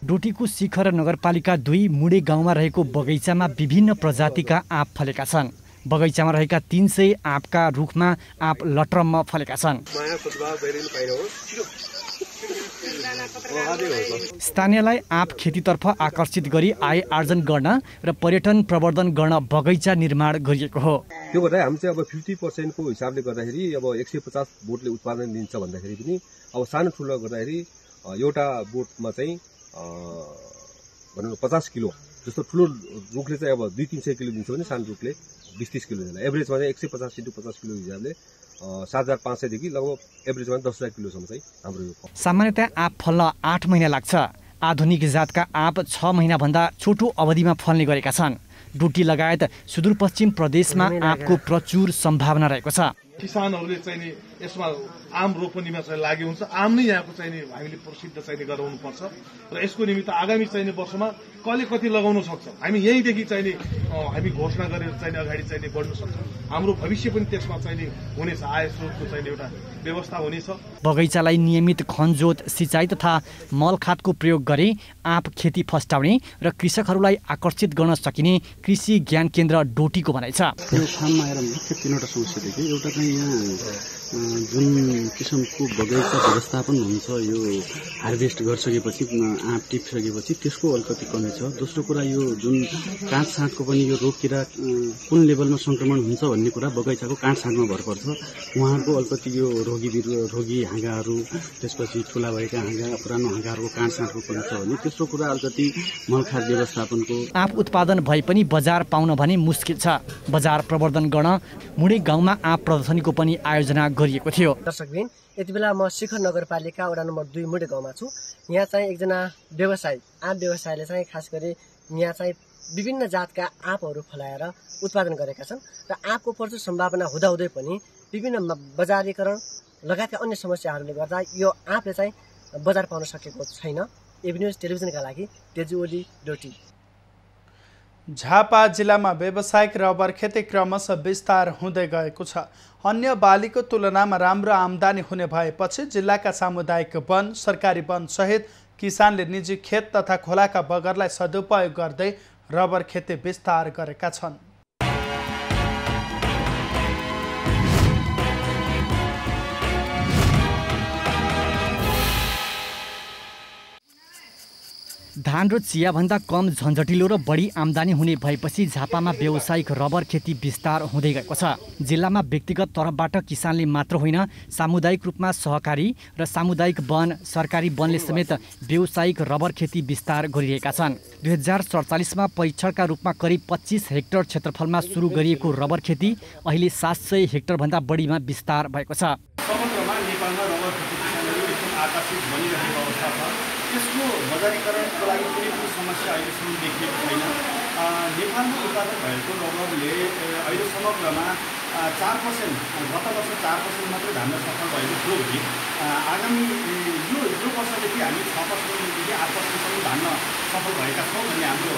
डोटीको शिखर नगरपालिका 2 मुडे गाउँमा रहेको बगैँचामा विभिन्न प्रजातिका आँप फलेका छन्। बगैँचामा रहेका 300 आँपका रुखमा आँप लटरममा फलेका छन्। स्थानीयलाई आँप खेतीतर्फ आकर्षित गरी आय आर्जन गर्न र पर्यटन प्रवर्धन गर्न बगैँचा निर्माण गरिएको हो। त्यो गर्दा हामी चाहिँ अब 50% को हिसाबले गर्दाखेरि अब 150 बोटले उत्पादन दिन्छ भन्दाखेरि पनि अब सानो ठुलो गर्दाखेरि एउटा बोटमा चाहिँ भनौँ 50 किलो जस्तो ठुलो रुखले चाहिँ अब 200-300 किलो दिन्छ भने सानो रुखले 20-30 किलो दिन्छ। एभरेजमा चाहिँ 150 × 50 किलो हिसाबले 7,500 देखि लगभग एभरेजमा 10,000 किलोसम्म चाहिँ हाम्रो यो। सामान्यतया आँप फल्न 8 महिना लाग्छ। आधुनिक जातका आँप 6 महिनाभन्दा छोटो अवधिमा फल्ने गरेका छन्। डोटी लगायत सुदूरपश्चिम प्रदेशमा आँपको प्रचुर सम्भावना रहेको छ। किसानहरूले चाहिँ यसमा आम रोपनीमा चाहिँ लागि हुन्छ। आम नै यहाँको चाहिँ हामीले प्रसिद्ध चाहिँ गराउनु पर्छ र यसको निमित्त आगामी चाहिँ वर्षमा कसले कति लगाउन सक्छ हामी यहीँदेखि चाहिँ हामी घोषणा गरेर चाहिँ अगाडि चाहिँ बढ्न सक्छौँ। हाम्रो भविष्य पनि त्यसमा चाहिँ हुनेछ, आय स्रोतको चाहिँ एउटा व्यवस्था हुनेछ। बगैँचालाई नियमित खनजोत सिँचाइ तथा मलखादको प्रयोग गरी आँप खेती फस्टाउने र कृषकहरूलाई आकर्षित गर्न सकिने कृषि ज्ञान केन्द्र डोटीको भनाइ छ। यो फार्ममा आएर मुख्य 3वटा समस्या देखेँ। एउटा चाहिँ यहाँ जुन किसिमको बगैँचा व्यवस्थापन हुन्छ यो हार्भेस्ट गरिसकेपछि आँप टिपिसकेपछि त्यसको अलिकति कमी छ। दोस्रो कुरा यो जुन काँट साँटको पनि यो रोग किरा कुन लेभलमा संक्रमण हुन्छ भन्ने कुरा बगैँचाको काँट साँटमा भर पर्छ। उहाँहरूको अलिकति यो रोगी हाँगाहरू त्यसपछि ठुला भएका हाँगा पुरानो हाँगाहरूको काँट साँटको कमी छ भने तेस्रो कुरा अलिकति मलखाद व्यवस्थापनको। आँप उत्पादन भए पनि बजार पाउन भने मुस्किल छ। बजार प्रवर्धन गर्न मुडे गाउँमा आँप प्रदर्शनीको पनि आयोजना गरिएको थियो। दर्शकबिन यति बेला म शिखर नगरपालिका वडा नम्बर 2 मुडे गाउँमा छु। यहाँ चाहिँ एकजना व्यवसायी आँप व्यवसायले चाहिँ खास गरी यहाँ चाहिँ विभिन्न जातका आँपहरू फलाएर उत्पादन गरेका छन् र आँपको प्रचुर सम्भावना हुँदाहुँदै पनि विभिन्न बजारीकरण लगायतका अन्य समस्याहरूले गर्दा यो आँपले चाहिँ बजार पाउन सकेको छैन। एबी न्युज टेलिभिजनका लागि तेजु ओली डोटी। झापा जिल्लामा व्यावसायिक रबर खेती क्रमशः विस्तार हुँदै गएको छ। अन्य बालीको तुलनामा राम्रो आम्दानी हुने भएपछि जिल्लाका सामुदायिक वन, सरकारी वन सहित किसानले निजी खेत तथा खोलाका बगरलाई सदुपयोग गर्दै रबर खेती विस्तार गरेका छन्। धान र चियाभन्दा कम झन्झटिलो र बढी आम्दानी हुने भएपछि झापामा व्यावसायिक रबर खेती विस्तार हुँदै गएको छ। जिल्लामा व्यक्तिगत तर्फबाट किसानले मात्र होइन, सामुदायिक रूपमा सहकारी र सामुदायिक वन, सरकारी वनले समेत व्यावसायिक रबर खेती विस्तार गरिरहेका छन्। 2047मा परीक्षणका रूपमा करिब 25 हेक्टर क्षेत्रफलमा सुरु गरिएको रबर खेती अहिले 700 हेक्टरभन्दा बढीमा विस्तार भएको छ। समग्रमा नेपालमा रबर खेती किसानहरू एकदम आकर्षित बनिरहेको अवस्था छ। त्यसको बजारीकरणको लागि कुनै पनि समस्या अहिलेसम्म देखिएको छैन। नेपालमा उत्पादन भएको रबरले अहिले समग्रमा 4%, गत वर्ष 4% मात्रै धान्न सफल भएको थियो भने आगामी यो वर्षदेखि हामी 6%देखि 8%सम्म धान्न सफल भएका छौँ भन्ने हाम्रो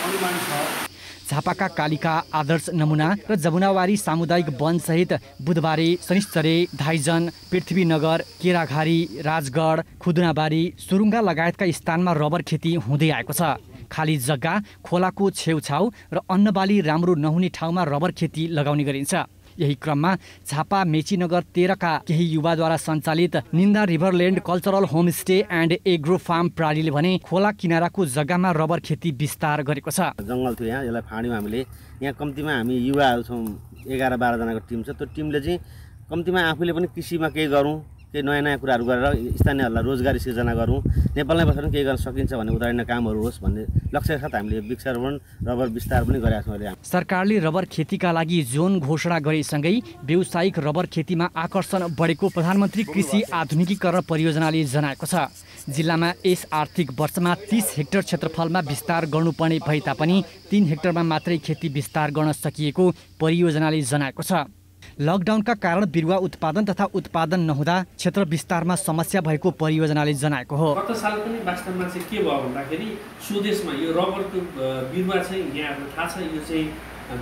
अनुमान छ। झापाका कालिका, आदर्श नमुना र जमुनावारी सामुदायिक वनसहित बुधबारे, शनिश्चरे, धाइजन, पृथ्वीनगर, केराघारी, राजगढ, खुदुनाबारी, सुरुङ्गा लगायतका स्थानमा रबर खेती हुँदै आएको छ। खाली जग्गा, खोलाको छेउछाउ र अन्नबाली राम्रो नहुने ठाउँमा रबर खेती लगाउने गरिन्छ। यही क्रममा झापा मेचीनगर 13का केही युवाद्वारा सञ्चालित निन्दा Riverland cultural homestay and agro farm प्रणालीले भने खोला किनाराको जग्गामा रबर खेती विस्तार गरेको छ। जङ्गल थियो यहाँ, यसलाई फाड्यौँ हामीले। यहाँ कम्तीमा हामी युवाहरू छौँ, 11-12 जनाको टिम छ। त्यो टिमले चाहिँ कम्तीमा आफूले पनि कृषिमा केही गरौँ, केही नयाँ नयाँ कुराहरू गरेर स्थानीयहरूलाई रोजगारी सिर्जना गरौँ, नेपालमै बसेर केही गर्न सकिन्छ भन्ने उदाहरणीय कामहरू होस् भन्ने लक्ष्य साथ हामीले वृक्षारोपण रबर विस्तार पनि गरेका छौँ। अहिले सरकारले रबर खेतीका लागि जोन घोषणा गरेसँगै व्यावसायिक रबर खेतीमा आकर्षण बढेको प्रधानमन्त्री कृषि आधुनिकीकरण परियोजनाले जनाएको छ। जिल्लामा यस आर्थिक वर्षमा 30 हेक्टर क्षेत्रफलमा विस्तार गर्नुपर्ने भए तापनि 3 हेक्टरमा मात्रै खेती विस्तार गर्न सकिएको परियोजनाले जनाएको छ। लकडाउनका कारण बिरुवा उत्पादन तथा उत्पादन नहुँदा क्षेत्र विस्तारमा समस्या भएको परियोजनाले जनाएको हो। गत साल पनि वास्तवमा चाहिँ के भयो भन्दाखेरि स्वदेशमा यो रबरको बिरुवा चाहिँ यहाँ थाहा छ, यो चाहिँ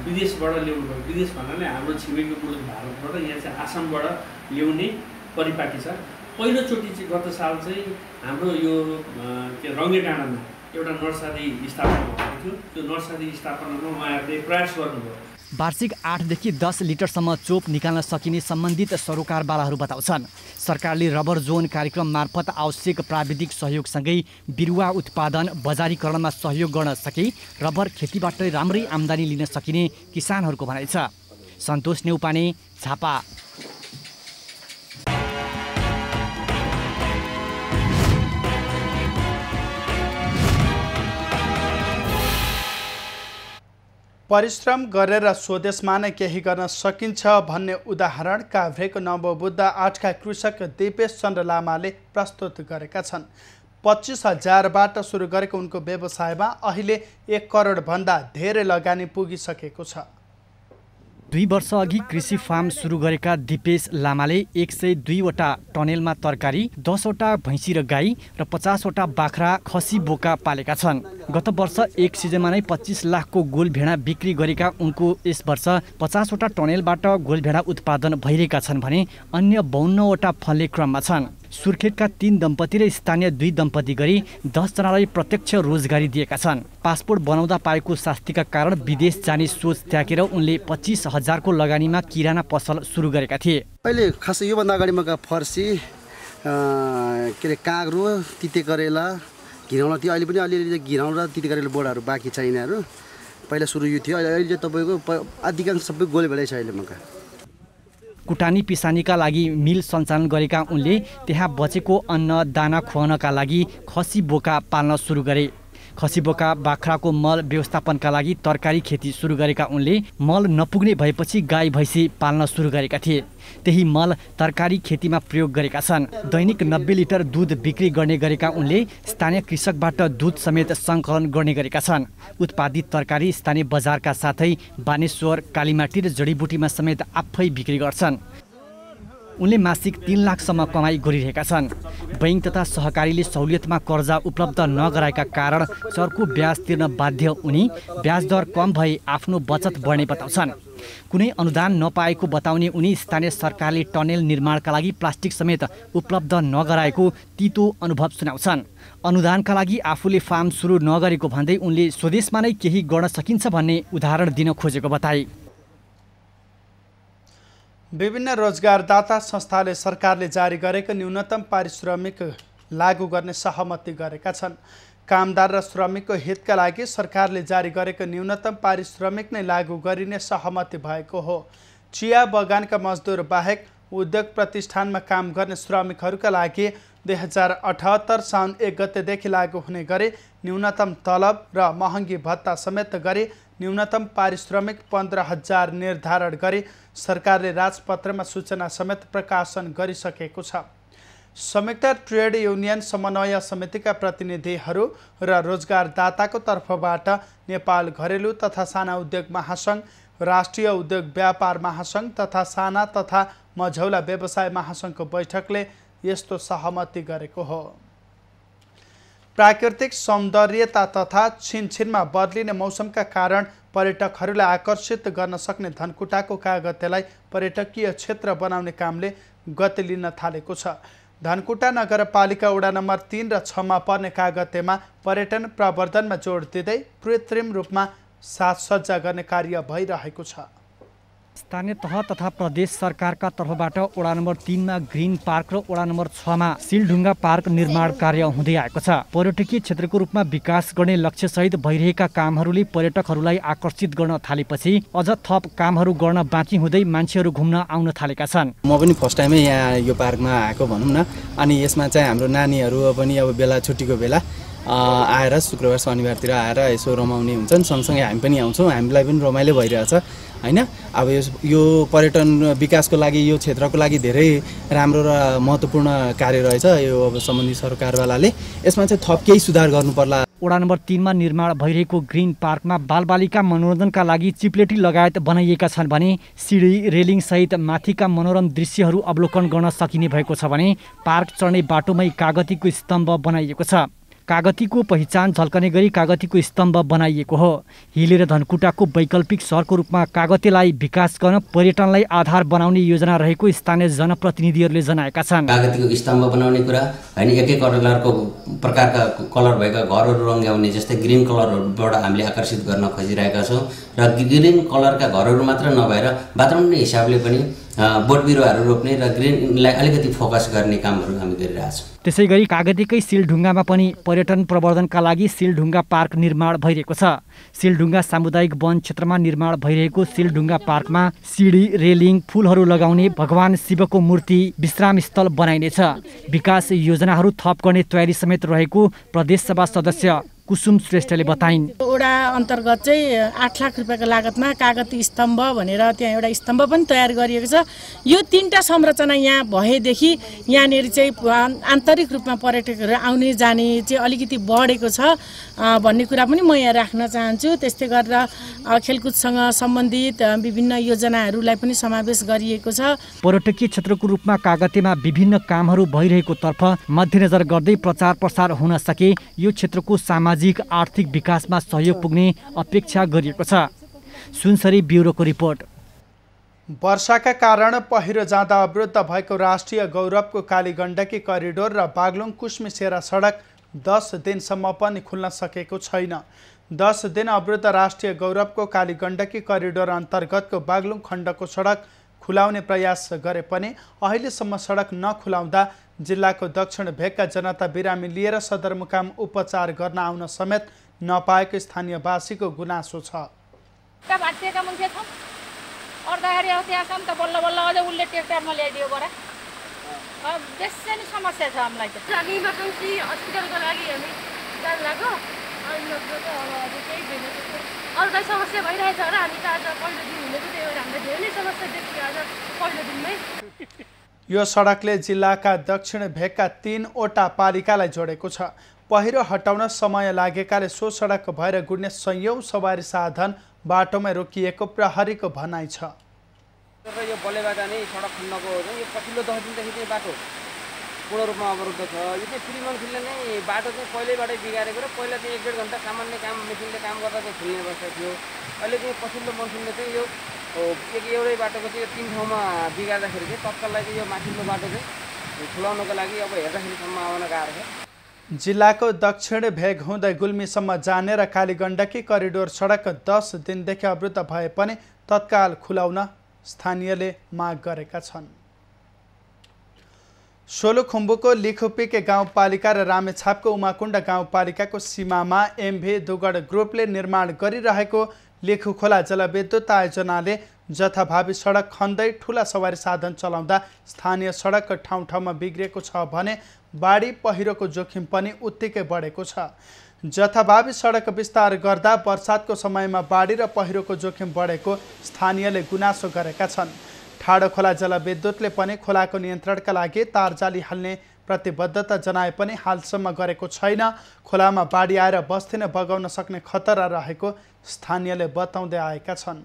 विदेशबाट ल्याउनु भयो। विदेश भन्नाले हाम्रो छिमेकी मुलुक भारतबाट, यहाँ चाहिँ आसामबाट ल्याउने परिपाटी छ। पहिलोचोटि चाहिँ गत साल चाहिँ हाम्रो यो रङ्गेडाँडामा एउटा नर्सरी स्थापना भएको थियो। त्यो नर्सरी स्थापनामा उहाँहरूले प्रयास गर्नुभयो। वार्षिक 8 देखि 10 लिटरसम्म चोप निकाल्न सकिने सम्बन्धित सरोकारवालाहरू बताउँछन्। सरकारले रबर जोन कार्यक्रम मार्फत आवश्यक प्राविधिक सहयोगसँगै बिरुवा उत्पादन, बजारीकरणमा सहयोग गर्न सके रबर खेतीबाट राम्रै आम्दानी लिन सकिने किसानहरूको भनाइ छ। सन्तोष नेउपाने, झापा। परिश्रम गरेर स्वदेशमा नै केही गर्न सकिन्छ भन्ने उदाहरण काभ्रेको नवबुद्ध 8का कृषक दिपेश चन्द्र लामाले प्रस्तुत गरेका छन्। 25,000बाट सुरु गरेको उनको व्यवसायमा अहिले 1 करोडभन्दा धेरै लगानी पुगिसकेको छ। 2 वर्ष अघि कृषि फार्म सुरु गरेका दिपेश लामाले 102वटा टनेलमा तरकारी, 10वटा भैँसी र गाई र 50वटा बाख्रा, खसी बोका पालेका छन्। गत वर्ष एक सिजनमा नै 25 लाखको गोलभेडा बिक्री गरेका उनको यस वर्ष 50वटा टनेलबाट गोलभेडा उत्पादन भइरहेका छन् भने अन्य 52वटा फल्ने क्रममा छन्। सुर्खेतका 3 दम्पति र स्थानीय 2 दम्पति गरी 10 जनालाई प्रत्यक्ष रोजगारी दिएका छन्। पासपोर्ट बनाउँदा पाएको शास्तिका कारण विदेश जाने सोच त्यागेर उनले 25,000को लगानीमा किराना पसल सुरु गरेका थिए। अहिले खास योभन्दा अगाडि मका फर्सी, के अरे काग्रो, तिते करेला, घिराउला थियो। अहिले पनि अलिअलि घिराउला र तिते करेला बोराहरू बाँकी छ। यिनीहरू पहिला सुरु यो थियो। अहिले चाहिँ तपाईँको अधिकांश सबै गोलभेडै छ अहिले मका। कुटानी पिसानीका लागि मिल सञ्चालन गरेका उनले त्यहाँ बचेको अन्न दाना खुवाउनका लागि खसी बोका पाल्न सुरु गरे। खसीबोका बाख्राको मल व्यवस्थापनका लागि तरकारी खेती सुरु गरेका उनले मल नपुग्ने भएपछि गाई भैँसी पाल्न सुरु गरेका थिए। त्यही मल तरकारी खेतीमा प्रयोग गरेका छन्। दैनिक 90 लिटर दुध बिक्री गर्ने गरेका उनले स्थानीय कृषकबाट दुध समेत सङ्कलन गर्ने गरेका छन्। उत्पादित तरकारी स्थानीय बजारका साथै बानेश्वर, कालीमाटी र जडीबुटीमा समेत आफै बिक्री गर्छन्। उनले मासिक 3 लाखसम्म कमाई गरिरहेका छन्। बैंक तथा सहकारीले सहुलियतमा कर्जा उपलब्ध नगराएका कारण चर्को ब्याज तिर्न बाध्य उनी ब्याज दर कम भए आफ्नो बचत बढ्ने बताउँछन्। कुनै अनुदान नपाएको बताउने उनी स्थानीय सरकारले टनेल निर्माणका लागि प्लास्टिक समेत उपलब्ध नगराएको तितो अनुभव सुनाउँछन्। अनुदानका लागि आफूले फार्म सुरु नगरेको भन्दै उनले स्वदेशमा नै केही गर्न सकिन्छ भन्ने उदाहरण दिन खोजेको बताए। विभिन्न रोजगारदाता संस्थाले सरकारले जारी गरेको न्यूनतम पारिश्रमिक लागू गर्ने सहमति गरेका छन्। कामदार र श्रमिकको हितका लागि सरकारले जारी गरेको न्यूनतम पारिश्रमिक नै लागू गरिने सहमति भएको हो। चिया बगानका मजदुर बाहेक उद्योग प्रतिष्ठानमा काम गर्ने श्रमिकहरूका लागि 2078 साउन 1 गतेदेखि लागू हुने गरी न्यूनतम तलब र महँगी भत्ता समेत गरी न्यूनतम पारिश्रमिक 15,000 निर्धारण गरी सरकारले राजपत्रमा सूचना समेत प्रकाशन गरिसकेको छ। संयुक्त ट्रेड युनियन समन्वय समितिका प्रतिनिधिहरू र रोजगारदाताको तर्फबाट नेपाल घरेलु तथा साना उद्योग महासङ्घ, राष्ट्रिय उद्योग व्यापार महासङ्घ तथा साना तथा मझौला व्यवसाय महासङ्घको बैठकले यस्तो सहमति गरेको हो। प्राकृतिक सौन्दर्यता तथा छिनछिनमा बदलिने मौसमका कारण पर्यटकहरूलाई आकर्षित गर्न सक्ने धनकुटाको कागतेलाई पर्यटकीय क्षेत्र बनाउने कामले गति लिन थालेको छ। धनकुटा नगरपालिका वडा नम्बर 3 र 6 मा पर्ने कागतेमा पर्यटन प्रवर्धनमा जोड दिँदै कृत्रिम रूपमा साजसज्जा गर्ने कार्य भइरहेको छ। स्थानीय तह तथा प्रदेश सरकारका तर्फबाट वडा नम्बर 3 मा ग्रिन पार्क र वडा नम्बर 6 मा सिलढुङ्गा पार्क निर्माण कार्य हुँदै आएको छ। पर्यटकीय क्षेत्रको रूपमा विकास गर्ने लक्ष्यसहित भइरहेका कामहरूले पर्यटकहरूलाई आकर्षित गर्न थालेपछि अझ थप कामहरू गर्न बाँकी हुँदै मान्छेहरू घुम्न आउन थालेका छन्। म पनि फर्स्ट टाइमै यहाँ यो पार्कमा आएको भनौँ न। अनि यसमा चाहिँ हाम्रो नानीहरू पनि अब बेला छुट्टीको बेला आएर शुक्रबार शनिबारतिर आएर यसो रमाउने हुन्छन्। सँगसँगै हामी पनि आउँछौँ, हामीलाई पनि रमाइलो भइरहेछ हैन। अब यो पर्यटन विकासको लागि यो क्षेत्रको लागि धेरै राम्रो र महत्त्वपूर्ण कार्य रहेछ यो अब सम्बन्धित सरकारवालाले। यसमा चाहिँ थप केही सुधार गर्नुपर्ला। वडा नम्बर 3 मा निर्माण भइरहेको ग्रिन पार्कमा बालबालिका मनोरञ्जनका लागि चिप्लेटी लगायत बनाइएका छन् भने सिडी रेलिङ सहित माथिका मनोरम दृश्यहरू अवलोकन गर्न सकिने भएको छ भने पार्क चढ्ने बाटोमै कागतीको स्तम्भ बनाइएको छ। कागतीको पहिचान झल्कने गरी कागतीको स्तम्भ बनाइएको हो। हिलेर धनकुटाको वैकल्पिक सहरको रूपमा कागतेलाई विकास गर्न पर्यटनलाई आधार बनाउने योजना रहेको स्थानीय जनप्रतिनिधिहरूले जनाएका छन्। कागतीको स्तम्भ बनाउने कुरा हैन, एकै कलरको प्रकारका कलर भएका घरहरू रङ्ग्याउने जस्तै ग्रिन कलरहरूबाट हामीले आकर्षित गर्न खोजिरहेका छौँ र ग्रिन कलरका घरहरू मात्र नभएर वातावरणीय हिसाबले पनि बोट बिरुवाहरू रोप्ने र ग्रिनलाई अलिकति फोकस गर्ने कामहरू हामी गरिरहेछौँ। त्यसै गरी कागतीकै सिलढुङ्गामा पनि पर्यटन प्रवर्धनका लागि सिलढुङ्गा पार्क निर्माण भइरहेको छ। सिलढुङ्गा सामुदायिक वन क्षेत्रमा निर्माण भइरहेको सिलढुङ्गा पार्कमा सिडी रेलिङ, फुलहरू लगाउने, भगवान शिवको मूर्ति, विश्राम स्थल बनाइनेछ। विकास योजनाहरू थप गर्ने तयारी समेत रहेको प्रदेशसभा सदस्य कुसुम श्रेष्ठले बताइन्। वडा अन्तर्गत चाहिँ 8 लाख रुपियाँको लागतमा कागती स्तम्भ भनेर त्यहाँ एउटा स्तम्भ पनि तयार गरिएको छ। यो 3टा संरचना यहाँ भएदेखि यहाँनिर चाहिँ आन्तरिक रूपमा पर्यटकहरू आउने जाने चाहिँ अलिकति बढेको छ भन्ने कुरा पनि म यहाँ राख्न चाहन्छु। त्यस्तै गरेर खेलकुदसँग सम्बन्धित विभिन्न योजनाहरूलाई पनि समावेश गरिएको छ। पर्यटकीय क्षेत्रको रूपमा कागतेमा विभिन्न कामहरू भइरहेको तर्फ मध्यनजर गर्दै प्रचार प्रसार हुन सके यो क्षेत्रको सामाजिक आर्थिक विकासमा सहयोग पुग्ने अपेक्षा गरिएको छ। सुनसरी ब्युरोको रिपोर्ट। वर्षाका कारण पहिरो जाँदा अवरुद्ध भएको राष्ट्रिय गौरवको कालीगण्डकी करिडोर र बागलुङ कुश्मी सेरा सडक 10 दिनसम्म पनि खुल्न सकेको छैन। 10 दिन अवरुद्ध राष्ट्रिय गौरवको कालीगण्डकी करिडोर अन्तर्गतको बागलुङ खण्डको सडक खुलाउने प्रयास गरे पनि अहिलेसम्म सडक नखुलाउँदा जिल्लाको दक्षिण भेगका जनता बिरामी लिएर सदरमुकाम उपचार गर्न आउन समेत नपाएको स्थानीयवासीको गुनासो छ। भाटिएका मान्छे छन् अर्दाखेरि त्यहाँ छन् त बल्ल बल्ल अझै उसले ट्र्याक्टरमा ल्याइदियो बडा त्यसै नै समस्या छ हामीलाई। हामी इमर्जेन्सी हस्पिटलको लागि हामी जान लाग्यो अरू चाहिँ समस्या भइरहेछ र हामी त आज पहिलो दिन हिँडेको त्यही भएर हामीलाई धेरै नै समस्या देखियो आज पहिलो दिनमै। यो सडकले जिल्लाका दक्षिण भेगका 3वटा पालिकालाई जोडेको छ। पहिरो हटाउन समय लागेकाले सो सडक भएर गुड्ने सयौं सवारी साधन बाटोमै रोकिएको प्रहरीको भनाइ छ। यो बलेबाट नै सडक खण्डको यो पछिल्लो 10 दिनदेखि चाहिँ बाटो पूर्ण रूपमा अवरुद्ध छ। यो चाहिँ श्रीमनखिलले नै बाटो चाहिँ पहिल्यैबाटै बिगारेको र पहिला चाहिँ 1-1.5 घण्टा सामान्य काम मेसिनले काम गर्दा चाहिँ खुल्ने अवस्था थियो। अहिले चाहिँ पछिल्लो मनसुनले चाहिँ यो एउटै बाटोको चाहिँ 3 ठाउँमा बिगार्दाखेरि चाहिँ तत्काललाई चाहिँ यो माथिल्लो बाटो चाहिँ खुलाउनको लागि अब हेर्दाखेरि सम्भावना गाह्रो छ। जिल्लाको दक्षिण भेग हुँदै गुल्मीसम्म जाने र कालीगण्डकी करिडोर सडक 10 दिनदेखि अवरुद्ध भए पनि तत्काल खुलाउन स्थानीयले माग गरेका छन्। सोलुखुम्बुको लिखुपिके गाउँपालिका र रामेछापको उमाकुण्ड गाउँपालिकाको सीमामा एमभी दुगड ग्रुपले निर्माण गरिरहेको लेखु खोला जलविद्युत आयोजनाले जथाभावी सडक खन्दै ठूला सवारी साधन चलाउँदा स्थानीय सडक ठाउँ ठाउँमा बिग्रेको छ भने बाढी पहिरोको जोखिम पनि उत्तिकै बढेको छ। जथाभावी सडक विस्तार गर्दा बर्सातको समयमा बाढी र पहिरोको जोखिम बढेको स्थानीयले गुनासो गरेका छन्। ठाडो खोला जलविद्युतले पनि खोलाको नियन्त्रणका लागि तारजाली हाल्ने प्रतिबद्धता जनाए पनि हालसम्म गरेको छैन। खोलामा बाढी आएर बस्ती नै बगाउन सक्ने खतरा रहेको स्थानीयले बताउँदै आएका छन्।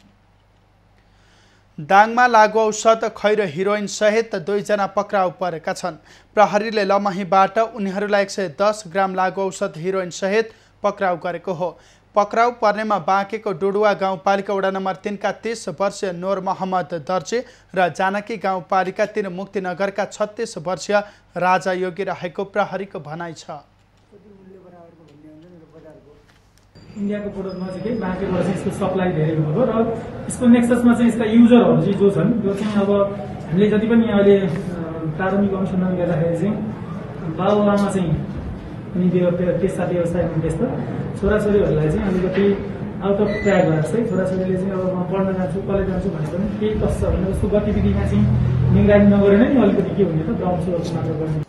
दाङमा लागु औषध खैरो हिरोइन सहित 2 जना पक्राउ परेका छन्। प्रहरीले लमहीबाट उनीहरूलाई 110 ग्राम लागु औषध हिरोइन सहित पक्राउ गरेको हो। पक्राउ पर्नेमा बाँकेको डुडुवा गाउँपालिका वडा नम्बर 3 का 30 वर्षीय नूर मोहम्मद दर्जी र जानकी गाउँपालिका 3 मुक्तिनगरका 36 वर्षीय राजा योगी रहेको प्रहरीको भनाइ छ। इन्डियाको बोर्डर नजिकै बाँकेबाट चाहिँ यसको सप्लाई धेरै भएको र यसको नेक्ससमा चाहिँ यसका युजरहरू चाहिँ जो छन् यो चाहिँ अब हामीले जति पनि अहिले प्रारम्भिक अनुसन्धान गर्दाखेरि चाहिँ बाबुआमा चाहिँ अनि पेसा व्यवसायमा व्यस्त छोराछोरीहरूलाई चाहिँ अलिकति आउट अफ ट्र्याक भएर चाहिँ छोराछोरीले चाहिँ अब म पढ्न जान्छु कलेज जान्छु भने पनि केही कष्ट भने उसको गतिविधिमा चाहिँ निगरानी नगरेर नै अलिकति के हुने त ब्राउन सुगर मात्र गर्ने।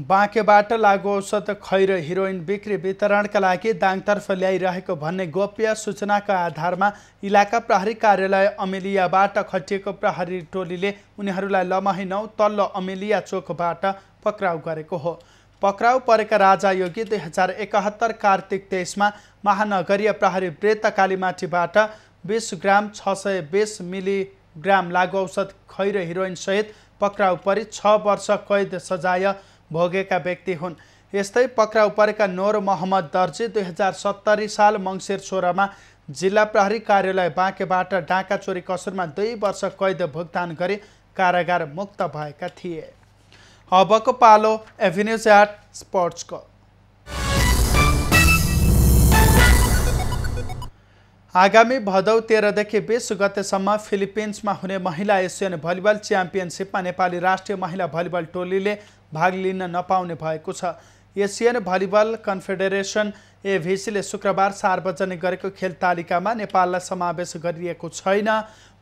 बाँकेबाट लागु औषध खैरो हिरोइन बिक्री वितरणका लागि दाङतर्फ ल्याइरहेको भन्ने गोप्य सूचनाका आधारमा इलाका प्रहरी कार्यालय अमेलियाबाट खटिएको प्रहरी टोलीले उनीहरूलाई लमही 9 तल्लो अमेलिया चोकबाट पक्राउ गरेको हो। पक्राउ परेका राजा योगी 2071 कार्तिक 23 मा महानगरीय प्रहरी वृत्त कालीमाटीबाट 20 ग्राम 620 मिलिग्राम लागु औषध खैरो हिरोइन सहित पक्राउ परि 6 वर्ष कैद सजाय भोगेका व्यक्ति हुन्। यस्तै पक्राउ परेका नूर मोहम्मद दर्जी 2070 साल मङ्सिर 16 मा जिल्ला प्रहरी कार्यालय बाँकेबाट डाका चोरी कसुरमा 2 वर्ष कैद भुक्तान गरी कारागार मुक्त भएका थिए। अबको पालो एभिन्यूज एट स्पोर्ट्सको। आगामी भदौ 13 देखि 20 गतेसम्म फिलिपिन्समा हुने महिला एसियन भलिबल च्याम्पियनसिपमा नेपाली राष्ट्रिय महिला भलिबल टोलीले भाग लिन नपाउने भएको छ। एसियन भलिबल कन्फेडरेसन एभिसीले शुक्रबार सार्वजनिक गरेको खेल तालिकामा नेपाललाई समावेश गरिएको छैन।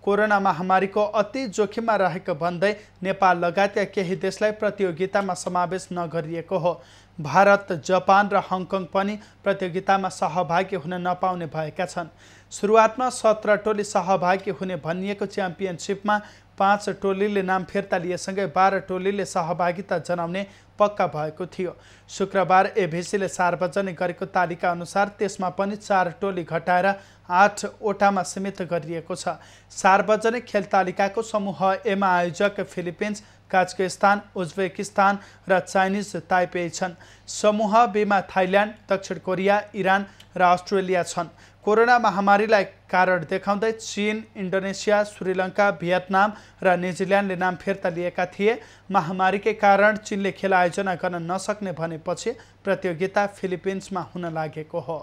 कोरोना महामारीको अति जोखिममा रहेको भन्दै नेपाल लगायतका केही देशलाई प्रतियोगितामा समावेश नगरिएको हो। भारत, जापान र हङकङ पनि प्रतियोगितामा सहभागी हुन नपाउने भएका छन्। सुरुवातमा 17 टोली सहभागी हुने भनिएको च्याम्पियनसिपमा 5 टोलीले नाम फिर्ता लिएसँगै 12 टोलीले सहभागिता जनाउने पक्का भएको थियो। शुक्रबार एभिसीले सार्वजनिक गरेको तालिका अनुसार त्यसमा पनि 4 टोली घटाएर 8 वटामा सीमित गरिएको छ। सार्वजनिक खेल तालिकाको समूह एमा आयोजक फिलिपिन्स, काजाखस्तान, उज्बेकिस्तान र चाइनिज ताइपे छन्। समूह बीमा थाइल्यान्ड, दक्षिण कोरिया, इरान र अस्ट्रेलिया छन्। कोरोना महामारीलाई कारण देखाउँदै चीन, इन्डोनेसिया, श्रीलङ्का, भियतनाम र न्युजिल्यान्डले नाम फिर्ता लिएका थिए। महामारीकै कारण चीनले खेल आयोजना गर्न नसक्ने भनेपछि प्रतियोगिता फिलिपिन्समा हुन लागेको हो।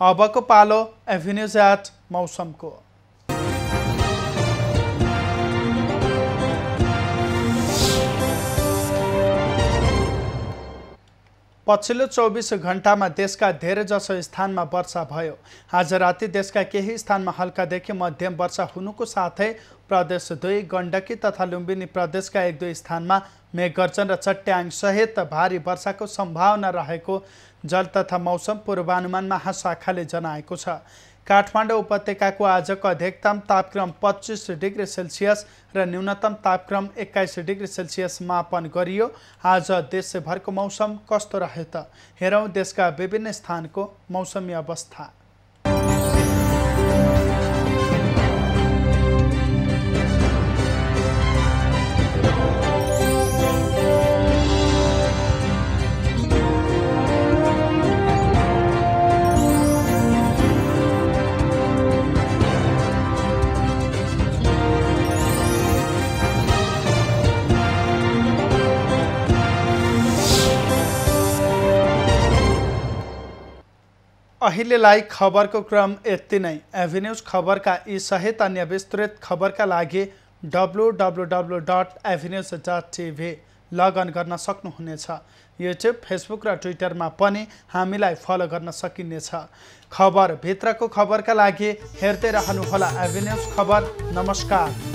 अबको पालो एभिन्यूज एट मौसमको। पछिल्लो 24 घण्टामा देशका धेरैजसो स्थानमा वर्षा भयो। आज राति देशका केही स्थानमा हल्कादेखि मध्यम वर्षा हुनुको साथै प्रदेश 2, गण्डकी तथा लुम्बिनी प्रदेशका 1-2 स्थानमा मेघगर्जन र चट्याङ सहित भारी वर्षाको सम्भावना रहेको जल तथा मौसम पूर्वानुमान महाशाखाले जनाएको छ। काठमाडौँ उपत्यकाको आजको अधिकतम तापक्रम 25 डिग्री सेल्सियस र न्यूनतम तापक्रम 21 डिग्री सेल्सियस मापन गरियो। आज देशभरको मौसम कस्तो रह्यो त हेरौँ देशका विभिन्न स्थानको मौसमी अवस्था। अहिलेलाई खबरको क्रम यति नै। एभिन्यूज खबरका यी सहित अन्य विस्तृत खबरका लागि www.avenews.tv लगइन गर्न सक्नुहुनेछ। युट्युब, फेसबुक र ट्विटरमा पनि हामीलाई फलो गर्न सकिनेछ। खबर भित्रको खबरका लागि हेर्दै रहनुहोला एभिन्यूज खबर। नमस्कार।